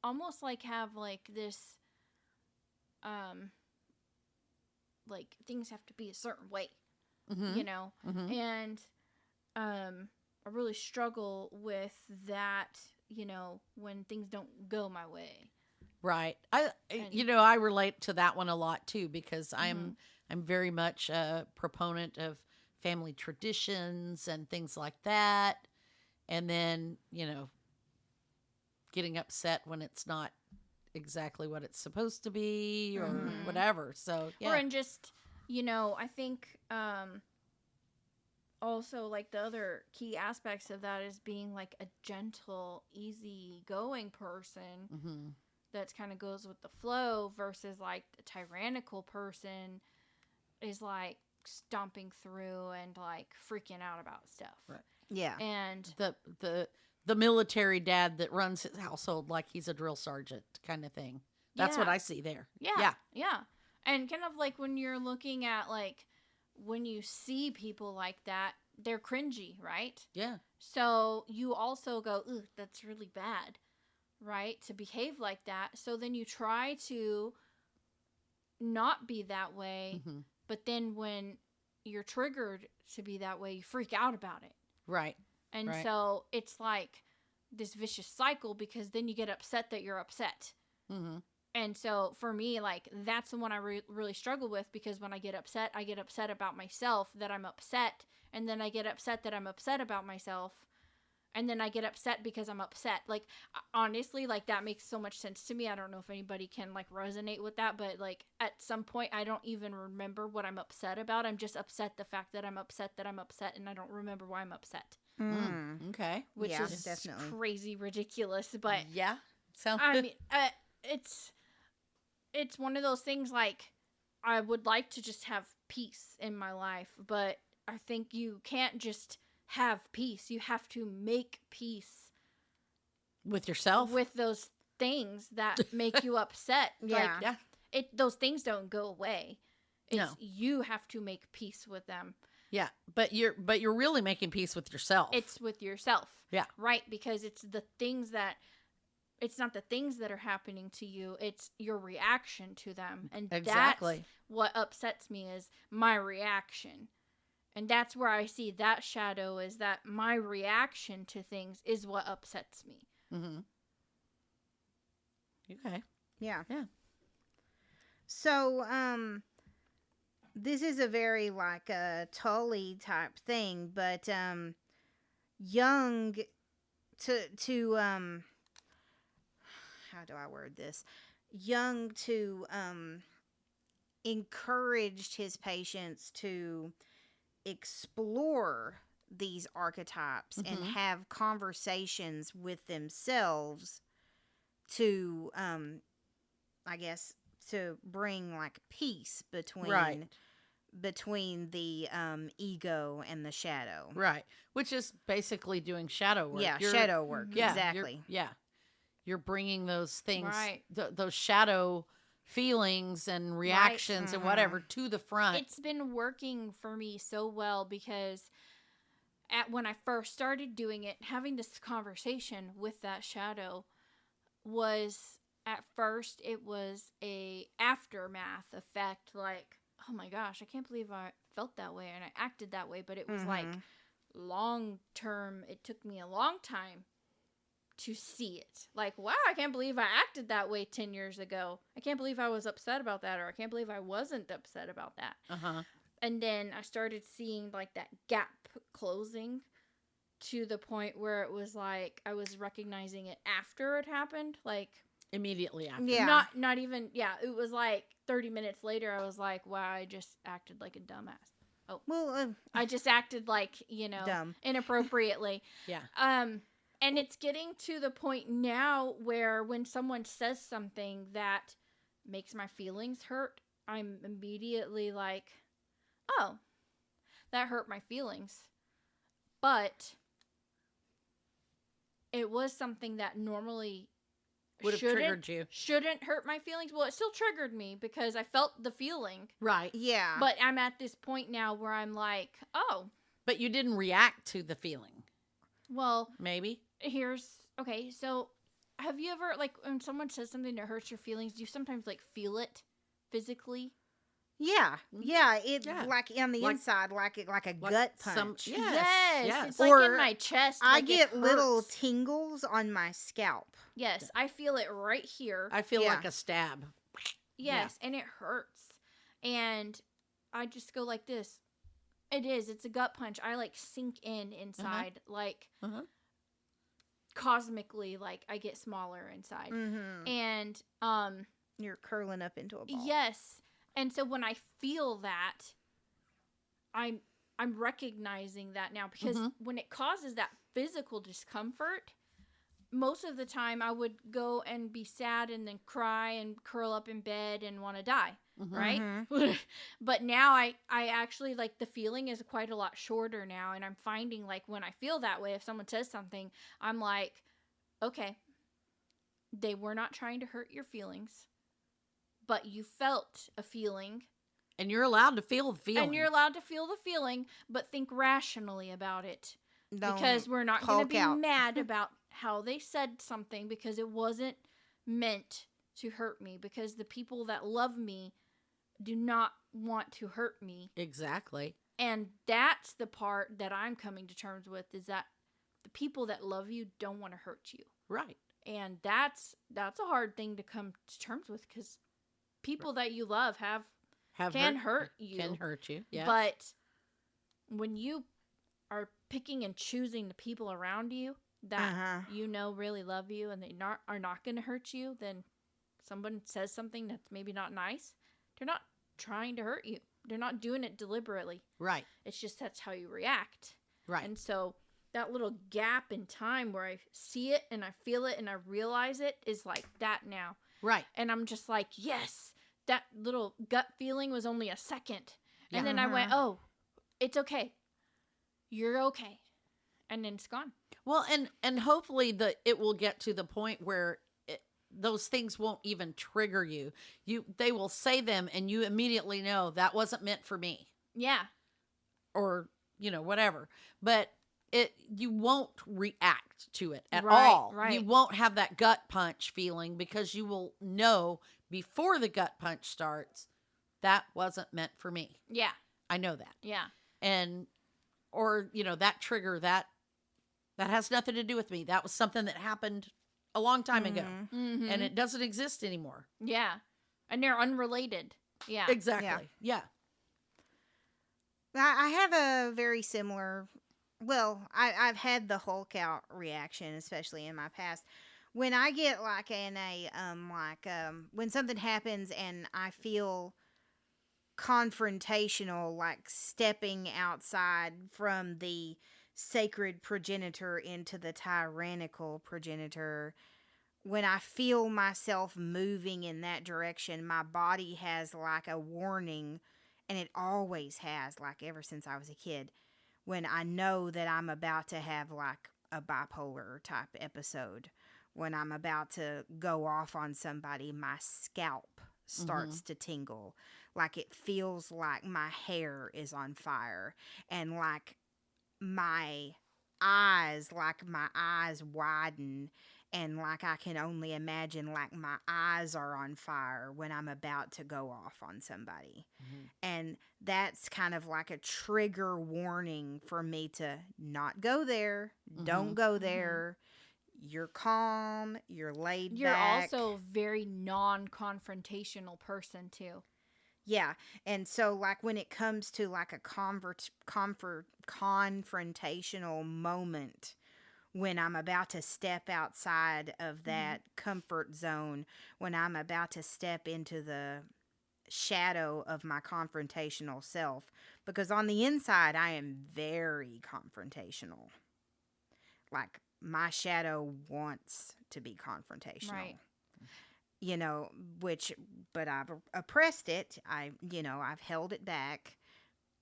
almost like have like this like things have to be a certain way, you know, and I really struggle with that, when things don't go my way. Right. I relate to that one a lot too, because I'm very much a proponent of family traditions and things like that. And then, getting upset when it's not exactly what it's supposed to be or whatever. So, yeah. Or in just, I think also like the other key aspects of that is being like a gentle, easygoing person that kind of goes with the flow, versus like the tyrannical person is like stomping through and like freaking out about stuff. Right. Yeah. And the military dad that runs his household like he's a drill sergeant kind of thing. That's what I see there. Yeah. And kind of like when you're looking at like when you see people like that, they're cringy, right? Yeah. So you also go, ooh, that's really bad, right? To behave like that. So then you try to not be that way, but then when you're triggered to be that way, you freak out about it. Right. And right. so it's like this vicious cycle, because then you get upset that you're upset. And so for me, like, that's the one I really struggle with, because when I get upset about myself that I'm upset, and then I get upset that I'm upset about myself, and then I get upset because I'm upset. Like, honestly, like, that makes so much sense to me. I don't know if anybody can, like, resonate with that, but, like, at some point, I don't even remember what I'm upset about. I'm just upset the fact that I'm upset, and I don't remember why I'm upset. Okay. Which is definitely crazy ridiculous, but... Yeah. I mean, it's one of those things, like, I would like to just have peace in my life, but I think you can't just have peace. You have to make peace with yourself, with those things that make you upset. Those things don't go away. You have to make peace with them. Yeah, but you're really making peace with yourself. It's with yourself. Yeah. Right, because it's not the things that are happening to you, it's your reaction to them. And exactly. That's what upsets me, is my reaction. And that's where I see that shadow, is that my reaction to things is what upsets me. Okay. Yeah. Yeah. So, this is a very like a Tully type thing, but Jung to how do I word this? Jung to encouraged his patients to explore these archetypes and have conversations with themselves to I guess to bring like peace between the ego and the shadow. Right. Which is basically doing shadow work. Yeah, shadow work. Exactly. You're bringing those things, those shadow feelings and reactions and whatever to the front. It's been working for me so well, because when I first started doing it, having this conversation with that shadow was, at first, it was a aftermath effect, like, oh my gosh, I can't believe I felt that way and I acted that way. But it was like long term. It took me a long time to see it. Like, wow, I can't believe I acted that way 10 years ago. I can't believe I was upset about that, or I can't believe I wasn't upset about that. Uh-huh. And then I started seeing like that gap closing to the point where it was like I was recognizing it after it happened. Like, Immediately after. Yeah. not even, it was like 30 minutes later I was like, wow, I just acted like a dumbass. Well, I just acted like, dumb. inappropriately. Yeah. And it's getting to the point now where when someone says something that makes my feelings hurt, I'm immediately like, oh, that hurt my feelings. But it was something that normally Would have triggered you. shouldn't hurt my feelings. Well, it still triggered me because I felt the feeling. Right. Yeah. But I'm at this point now where I'm like, oh, But you didn't react to the feeling. well, Maybe. okay, so have you ever, like, when someone says something that hurts your feelings, do you sometimes, like, feel it physically? Yeah, yeah, it Yeah. like on the Like- inside, like a Like gut punch. Yes. It's like Or in my chest. I like, it get little hurts. tingles on my scalp. Yes, I feel it right here. I feel Yeah. like a stab. Yes, and it hurts. And I just go like this. It's a gut punch. I like sink in inside, like Uh-huh. cosmically, like I get smaller inside. Mm-hmm. And You're curling up into a ball. yes. And so when I feel that, I'm recognizing that now because Mhm. when it causes that physical discomfort, most of the time I would go and be sad and then cry and curl up in bed and want to die, Mhm. right? Mhm. But now I actually, like, the feeling is quite a lot shorter now, and I'm finding, like, when I feel that way, if someone says something, I'm like, okay, they were not trying to hurt your feelings, but you felt a feeling. And you're allowed to feel the feeling. And you're allowed to feel the feeling, but think rationally about it. Don't Because we're not going to Hulk be out. mad about how they said something because it wasn't meant to hurt me. Because the people that love me do not want to hurt me. Exactly. And that's the part that I'm coming to terms with, is that the people that love you don't want to hurt you. Right. And that's a hard thing to come to terms with, because people that you love can hurt you. Can hurt you. Yeah. But when you are picking and choosing the people around you that Uh-huh. really love you and they are not going to hurt you, then someone says something that's maybe not nice, they're not trying to hurt you. They're not doing it deliberately. Right. It's just that's how you react. Right. And so that little gap in time where I see it and I feel it and I realize it is like that now. Right. And I'm just like, yes, that little gut feeling was only a second. Yeah. And then I went, oh, it's okay. You're okay. And then it's gone. Well, and hopefully it will get to the point where those things won't even trigger you. They will say them and you immediately know that wasn't meant for me. Yeah. Or, whatever. But you won't react to it at Right, all. right. You won't have that gut punch feeling because you will know before the gut punch starts, that wasn't meant for me. Yeah. I know that. Yeah. Or that trigger, that has nothing to do with me. That was something that happened a long time ago Mm-hmm. and it doesn't exist anymore. Yeah. And they're unrelated. Yeah. Exactly. Yeah. I have a very similar. Well, I've had the Hulk out reaction, especially in my past. When I get like when something happens and I feel confrontational, like stepping outside from the sacred progenitor into the tyrannical progenitor, when I feel myself moving in that direction, my body has like a warning, and it always has, like ever since I was a kid, when I know that I'm about to have like a bipolar type episode, when I'm about to go off on somebody, my scalp starts to tingle. Like it feels like my hair is on fire, and like my eyes widen, and like I can only imagine like my eyes are on fire when I'm about to go off on somebody. Mm-hmm. And that's kind of like a trigger warning for me to not go there. Don't go there. you're calm, you're laid You're back. also a very non-confrontational person too. Yeah. And so like when it comes to like a confrontational moment, when I'm about to step outside of that comfort zone, when I'm about to step into the shadow of my confrontational self, because on the inside I am very confrontational. Like my shadow wants to be confrontational. Right. You know, which, but I've oppressed it. I've held it back,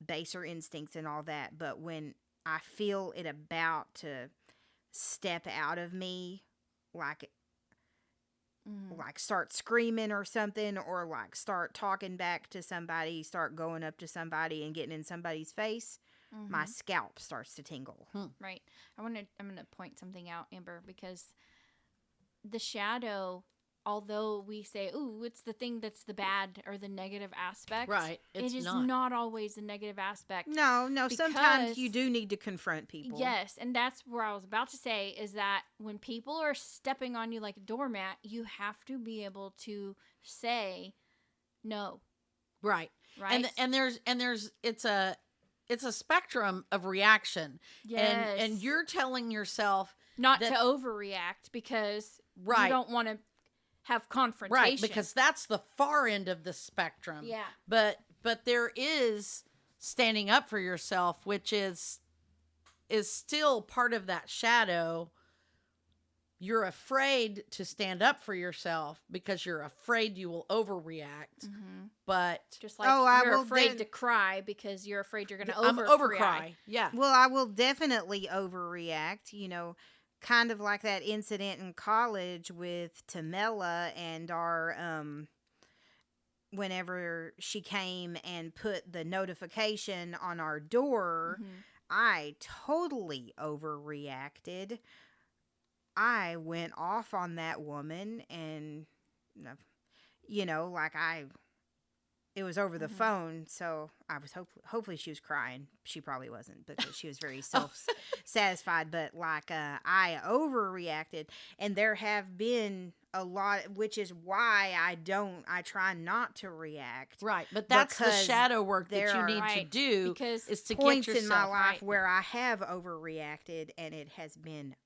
baser instincts and all that. But when I feel it about to step out of me, like like start screaming or something, or like start talking back to somebody, start going up to somebody and getting in somebody's face, my scalp starts to tingle. Right. I'm gonna point something out, Amber, because the shadow, although we say, "Ooh, it's the thing that's the bad or the negative aspect," Right. It's it is not. not always the negative aspect. No, sometimes Because- you do need to confront people. Yes, and that's where I was about to say is that when people are stepping on you like a doormat, you have to be able to say no. Right. Right. And there's it's a spectrum of reaction. Yes. And you're telling yourself not that- to overreact because Right. you don't want to have confrontation. Right, because that's the far end of the spectrum. Yeah. But there is standing up for yourself, which is still part of that shadow. You're afraid to stand up for yourself because you're afraid you will overreact. But just like I you're will afraid to cry because you're afraid you're going to I'm overcry. Yeah. Well, I will definitely overreact, kind of like that incident in college with Tamela and our whenever she came and put the notification on our door, I totally overreacted. I went off on that woman and it was over the phone, so I was hopefully she was crying. She probably wasn't because she was very satisfied, but I overreacted, and there have been a lot, which is why I try not to react. Right, but that's the because shadow work that there you are need to do because is to points get yourself in my life right. where I have overreacted, and it has been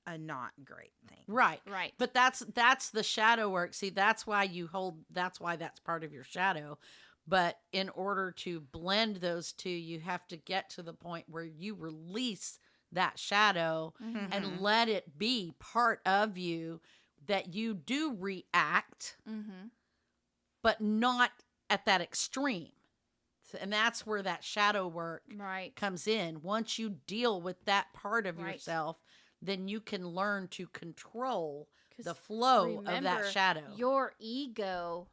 a not great thing. Right. Right. But that's the shadow work. See, that's why that's part of your shadow. But in order to blend those two, you have to get to the point where you release that shadow and let it be part of you, that you do react, but not at that extreme. And that's where that shadow work comes in. Once you deal with that part of yourself, then you can learn to control the flow of that shadow. Your ego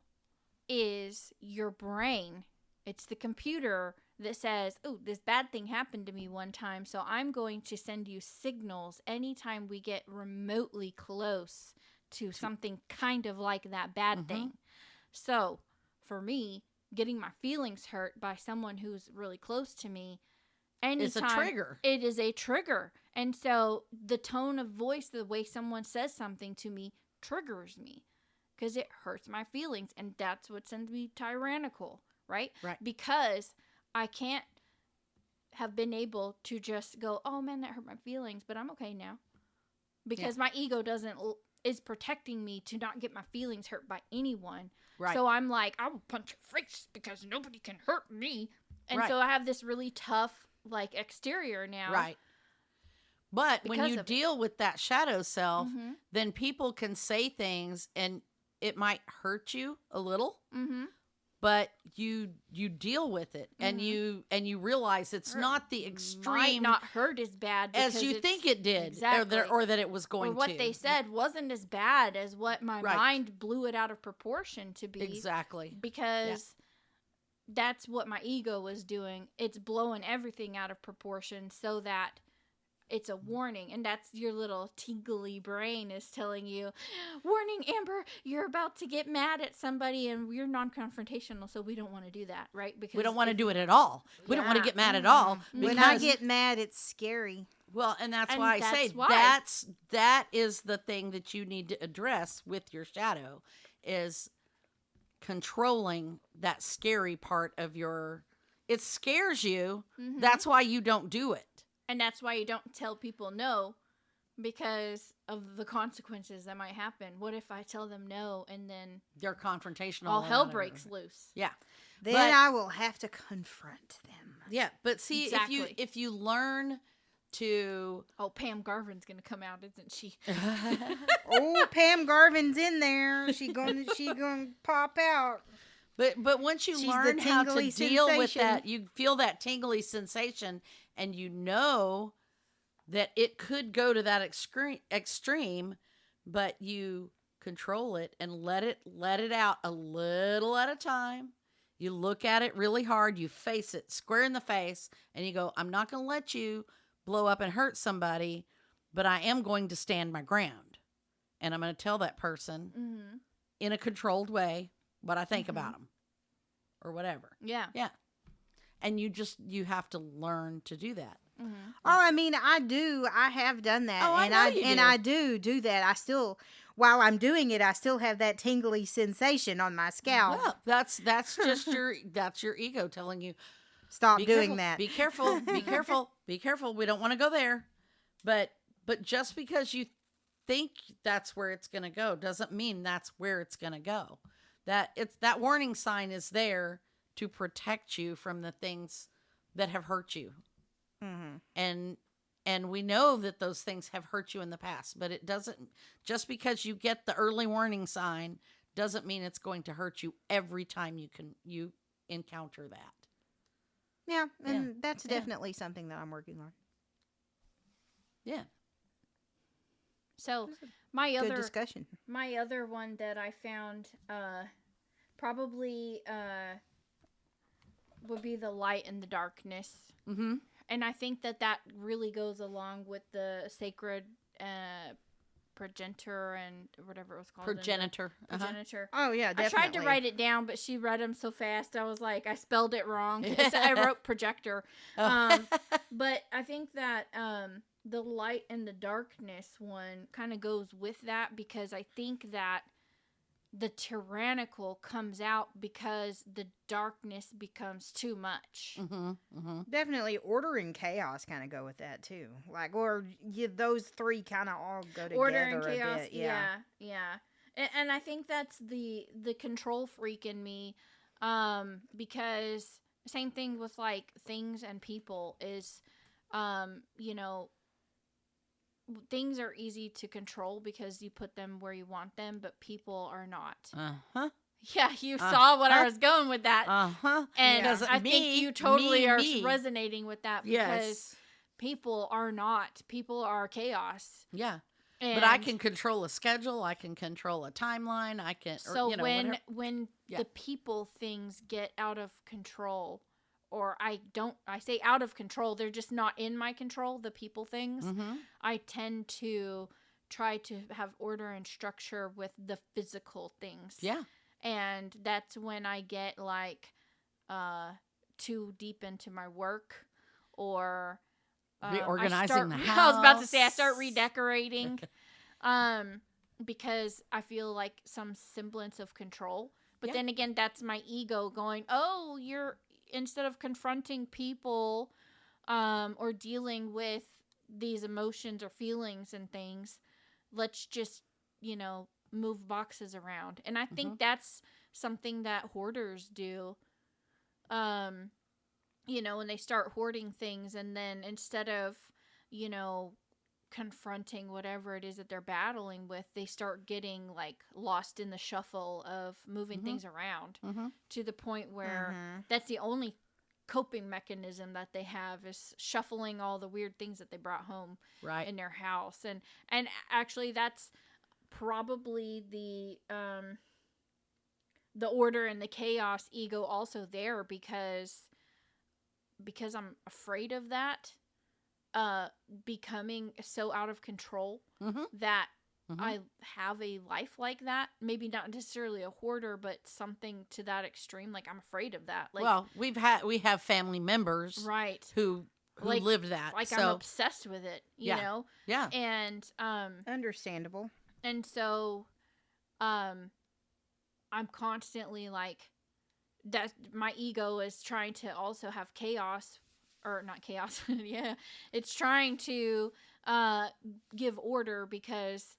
is your brain. It's the computer that says, "Oh, this bad thing happened to me one time, so I'm going to send you signals anytime we get remotely close to something kind of like that bad thing." So, for me, getting my feelings hurt by someone who's really close to me, it's a trigger. It is a trigger. And so the tone of voice, the way someone says something to me, triggers me because it hurts my feelings. And that's what sends me tyrannical, right? Right. Because I can't have been able to just go, "Oh man, that hurt my feelings, but I'm okay now." Because my ego is protecting me to not get my feelings hurt by anyone. Right. So I'm like, "I will punch your face because nobody can hurt me." And so I have this really tough exterior now. Right. But when because you of deal with that shadow self, then people can say things and it might hurt you a little, but you deal with it and you realize it's not the extreme, might not hurt as bad as you think it did, exactly. or that it was going or what to. they said wasn't as bad as what my mind blew it out of proportion to be. Exactly. Because that's what my ego was doing. It's blowing everything out of proportion so that it's a warning, and that's your little tingly brain is telling you, warning, Amber, you're about to get mad at somebody, and we're non-confrontational, so we don't want to do that, right? Because we don't want to do it at all. We don't want to get mad at all. When I get mad, it's scary. Well, and that's why I say that is the thing that you need to address with your shadow, is controlling that scary part of your. It scares you. Mm-hmm. That's why you don't do it. And that's why you don't tell people no, because of the consequences that might happen. What if I tell them no and then they're confrontational? All hell breaks loose. Yeah. Then I will have to confront them. Yeah, but see, Exactly. if you learn to... Oh, Pam Garvin's going to come out, isn't she? Oh, Pam Garvin's in there. She going to pop out. But once you learn how to deal with that, you feel that tingly sensation, and you know that it could go to that extreme, but you control it and let it out a little at a time. You look at it really hard, you face it square in the face, and you go, I'm not going to let you blow up and hurt somebody, but I am going to stand my ground. And I'm going to tell that person in a controlled way what I think about them or whatever. Yeah. Yeah. And you have to learn to do that. Mm-hmm. Oh, I mean, I have done that. Oh, and I do that. I still, while I'm doing it, I still have that tingly sensation on my scalp. Well, that's just your ego telling you, stop doing careful, that. Be careful, be careful, be careful. We don't want to go there. But just because you think that's where it's going to go doesn't mean that's where it's going to go. That warning sign is there to protect you from the things that have hurt you. Mm-hmm. And we know that those things have hurt you in the past, but it doesn't, just because you get the early warning sign doesn't mean it's going to hurt you every time you encounter that. Yeah, and that's definitely something that I'm working on. Yeah. So my Good discussion. My other one that I found probably would be the light and the darkness. Mm-hmm. And I think that really goes along with the sacred progenitor and whatever it was called. Progenitor. Progenitor. Oh, yeah, definitely. I tried to write it down, but she read them so fast, I was like, I spelled it wrong. I wrote projector. Oh. But I think that the light and the darkness one kind of goes with that, because I think that the tyrannical comes out because the darkness becomes too much. Mm-hmm, mm-hmm. Definitely order and chaos kind of go with that too. Like, those three kind of all go together. Order and chaos, a bit. Yeah. And I think that's the control freak in me, because same thing with like things and people is, things are easy to control because you put them where you want them, but people are not. Uh-huh. Yeah, you saw what I was going with that. Uh-huh. And I think you totally are resonating with that, because Yes. people are not. People are chaos. Yeah. And but I can control a schedule. I can control a timeline. I can. So when Yeah. the people things get out of control, or I say out of control, they're just not in my control, the people things, I tend to try to have order and structure with the physical things. Yeah. And that's when I get like too deep into my work, or reorganizing the house. I was about to say I start redecorating, because I feel like some semblance of control. But then again, that's my ego going, oh, instead of confronting people or dealing with these emotions or feelings and things, let's just, move boxes around. And I think that's something that hoarders do. When they start hoarding things, and then instead of, confronting whatever it is that they're battling with, they start getting like lost in the shuffle of moving things around to the point where that's the only coping mechanism that they have, is shuffling all the weird things that they brought home in their house. And actually that's probably the order and the chaos ego also there, because I'm afraid of that. becoming so out of control Mm-hmm. that Mm-hmm. I have a life like that. Maybe not necessarily a hoarder, but something to that extreme. Like, I'm afraid of that. Like, Well, we have family members right. who Like- lived that. Like, so I'm obsessed with it, you Yeah. know? yeah, Understandable. And so, I'm constantly like, that my ego is trying to also have chaos, or not chaos. Yeah. It's trying to, give order, because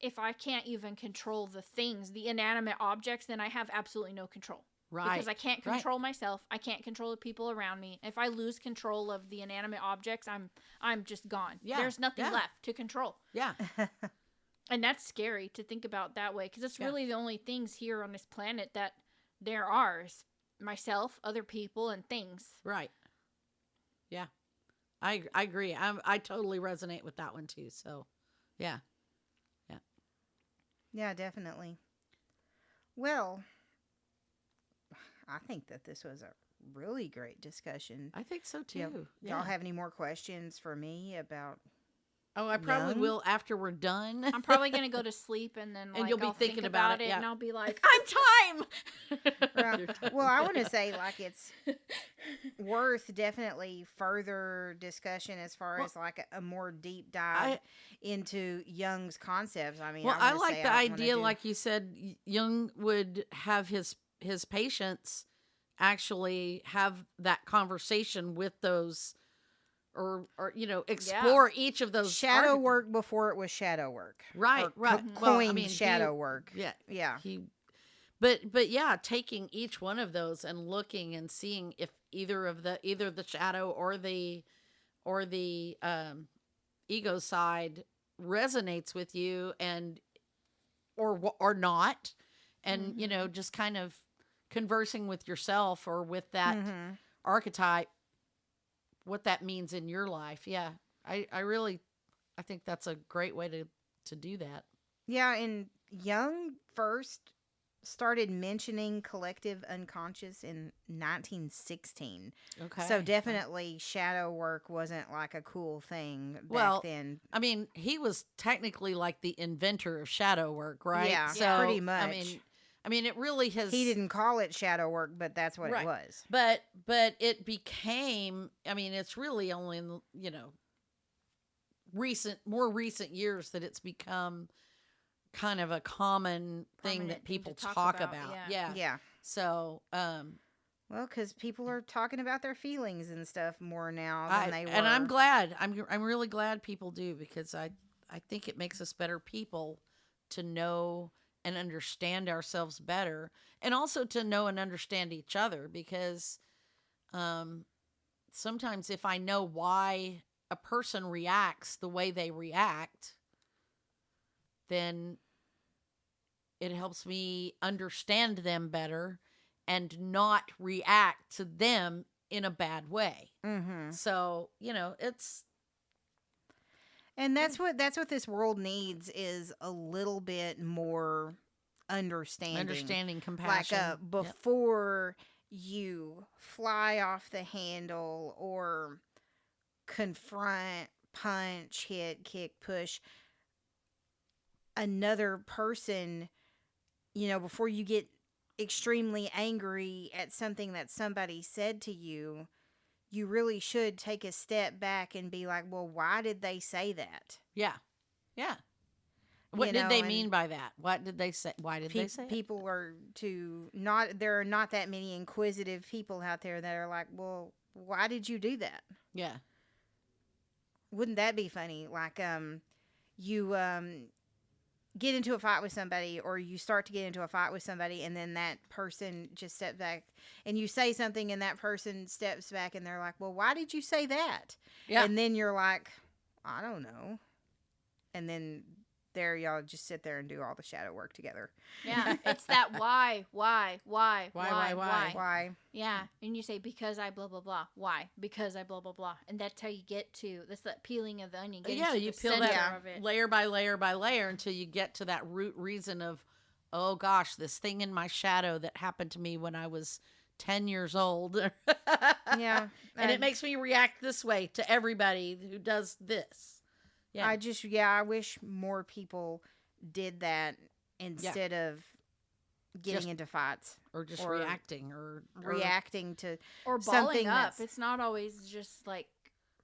if I can't even control the things, the inanimate objects, then I have absolutely no control. right. Because I can't right. control myself. I can't control the people around me. If I lose control of the inanimate objects, I'm just gone. Yeah, There's nothing yeah. left to control. Yeah, And that's scary to think about that way, because it's Yeah. really the only things here on this planet that there are is myself, other people, and things. right. Yeah, I agree. I totally resonate with that one too. So, yeah. Yeah, definitely. Well, I think that this was a really great discussion. I think so too. Yeah. Yeah. Y'all have any more questions for me about? Oh, I probably Jung? will after we're done. I'm probably going to go to sleep, and then And you'll be I'll thinking think about about it, it, yeah. and I'll be like, I'm time. Well, I want to say like it's worth definitely further discussion as far Well, as like a more deep dive into Jung's concepts. I mean, Well, I wanna like say the I wanna idea, do- like you said, Jung would have his patients actually have that conversation with those, or explore each of those shadow archetypes. work before it was shadow work. Right, Or right. Well, I coined mean, shadow work. Yeah, Yeah. but yeah, taking each one of those and looking and seeing if either the shadow or the ego side resonates with you, and or not, and just kind of conversing with yourself or with that Mhm. archetype, what that means in your life. Yeah, I really think that's a great way to do that. Yeah, and Jung first started mentioning collective unconscious in 1916. Okay, So definitely shadow work wasn't like a cool thing back Well, then. I mean, he was technically like the inventor of shadow work, right? Yeah, so pretty much. I mean, it really has. He didn't call it shadow work, but that's what Right. it was. But it became. I mean, it's really only in more recent years that it's become kind of a common thing Prominent that thing people to talk talk about, about. yeah. Yeah. So, Well, because people are talking about their feelings and stuff more now than they were. and I'm glad. I'm really glad people do, because I think it makes us better people to know and understand ourselves better, and also to know and understand each other, because sometimes if I know why a person reacts the way they react, then it helps me understand them better and not react to them in a bad way. Mm-hmm. So, it's And that's what this world needs, is a little bit more understanding. compassion. Like before you fly off the handle or confront, punch, hit, kick, push another person, before you get extremely angry at something that somebody said to you, you really should take a step back and be like, well, why did they say that? Yeah. Yeah. What did they mean by that? What did they say? Why did they say it? People are there are not that many inquisitive people out there that are like, well, why did you do that? Yeah. Wouldn't that be funny? Like, you get into a fight with somebody, or you start to get into a fight with somebody, and then that person just steps back, and you say something, and that person steps back, and they're like, well, why did you say that? Yeah. And then you're like, I don't know. And then there y'all just sit there and do all the shadow work together. Yeah, it's that why. Why? Why? Yeah, and you say, because I blah, blah, blah. Why? Because I blah, blah, blah. And that's how you get to, that's that peeling of the onion. Getting Yeah, to you the peel center that of it. layer by layer by layer until you get to that root reason of, oh gosh, this thing in my shadow that happened to me when I was 10 years old. Yeah. And it makes me react this way to everybody who does this. Yeah. I wish more people did that instead of getting Just- into fights or just or reacting or reacting to Or something balling up. that's It's not always just like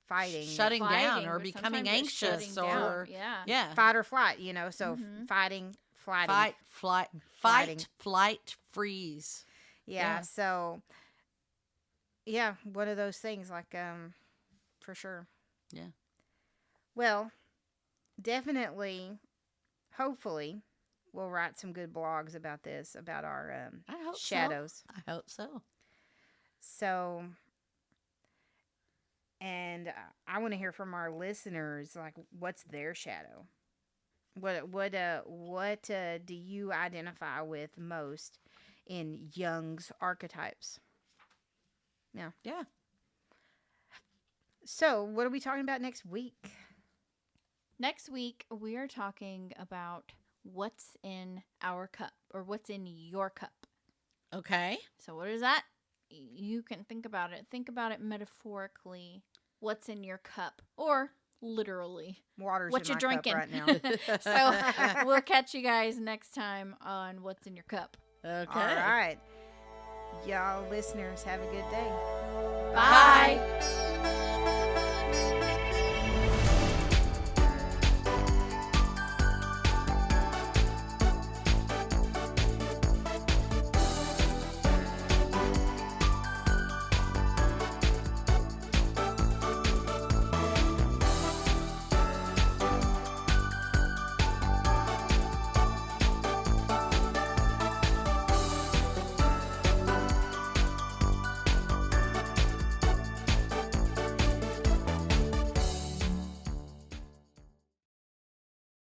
fighting, shutting down fighting, or but becoming sometimes it's anxious shutting down. or Yeah. fight or flight, you know, so Mhm. fighting, flighting. fighting. Fighting. Flight, freeze. Yeah, Yeah. so yeah, one of those things like for sure. Yeah. Well, definitely hopefully we'll write some good blogs about this, about our I hope shadows. so. I hope so. So and I want to hear from our listeners, like what's their shadow? What do you identify with most in Jung's archetypes? Yeah. So, what are we talking about next week? Next week, we are talking about what's in our cup or what's in your cup. Okay. So, what is that? You can think about it. Think about it metaphorically. What's in your cup or literally Water's what in you're my cup drinking. right now. So, we'll catch you guys next time on what's in your cup. Okay. All right. Y'all listeners, have a good day. Bye. Bye.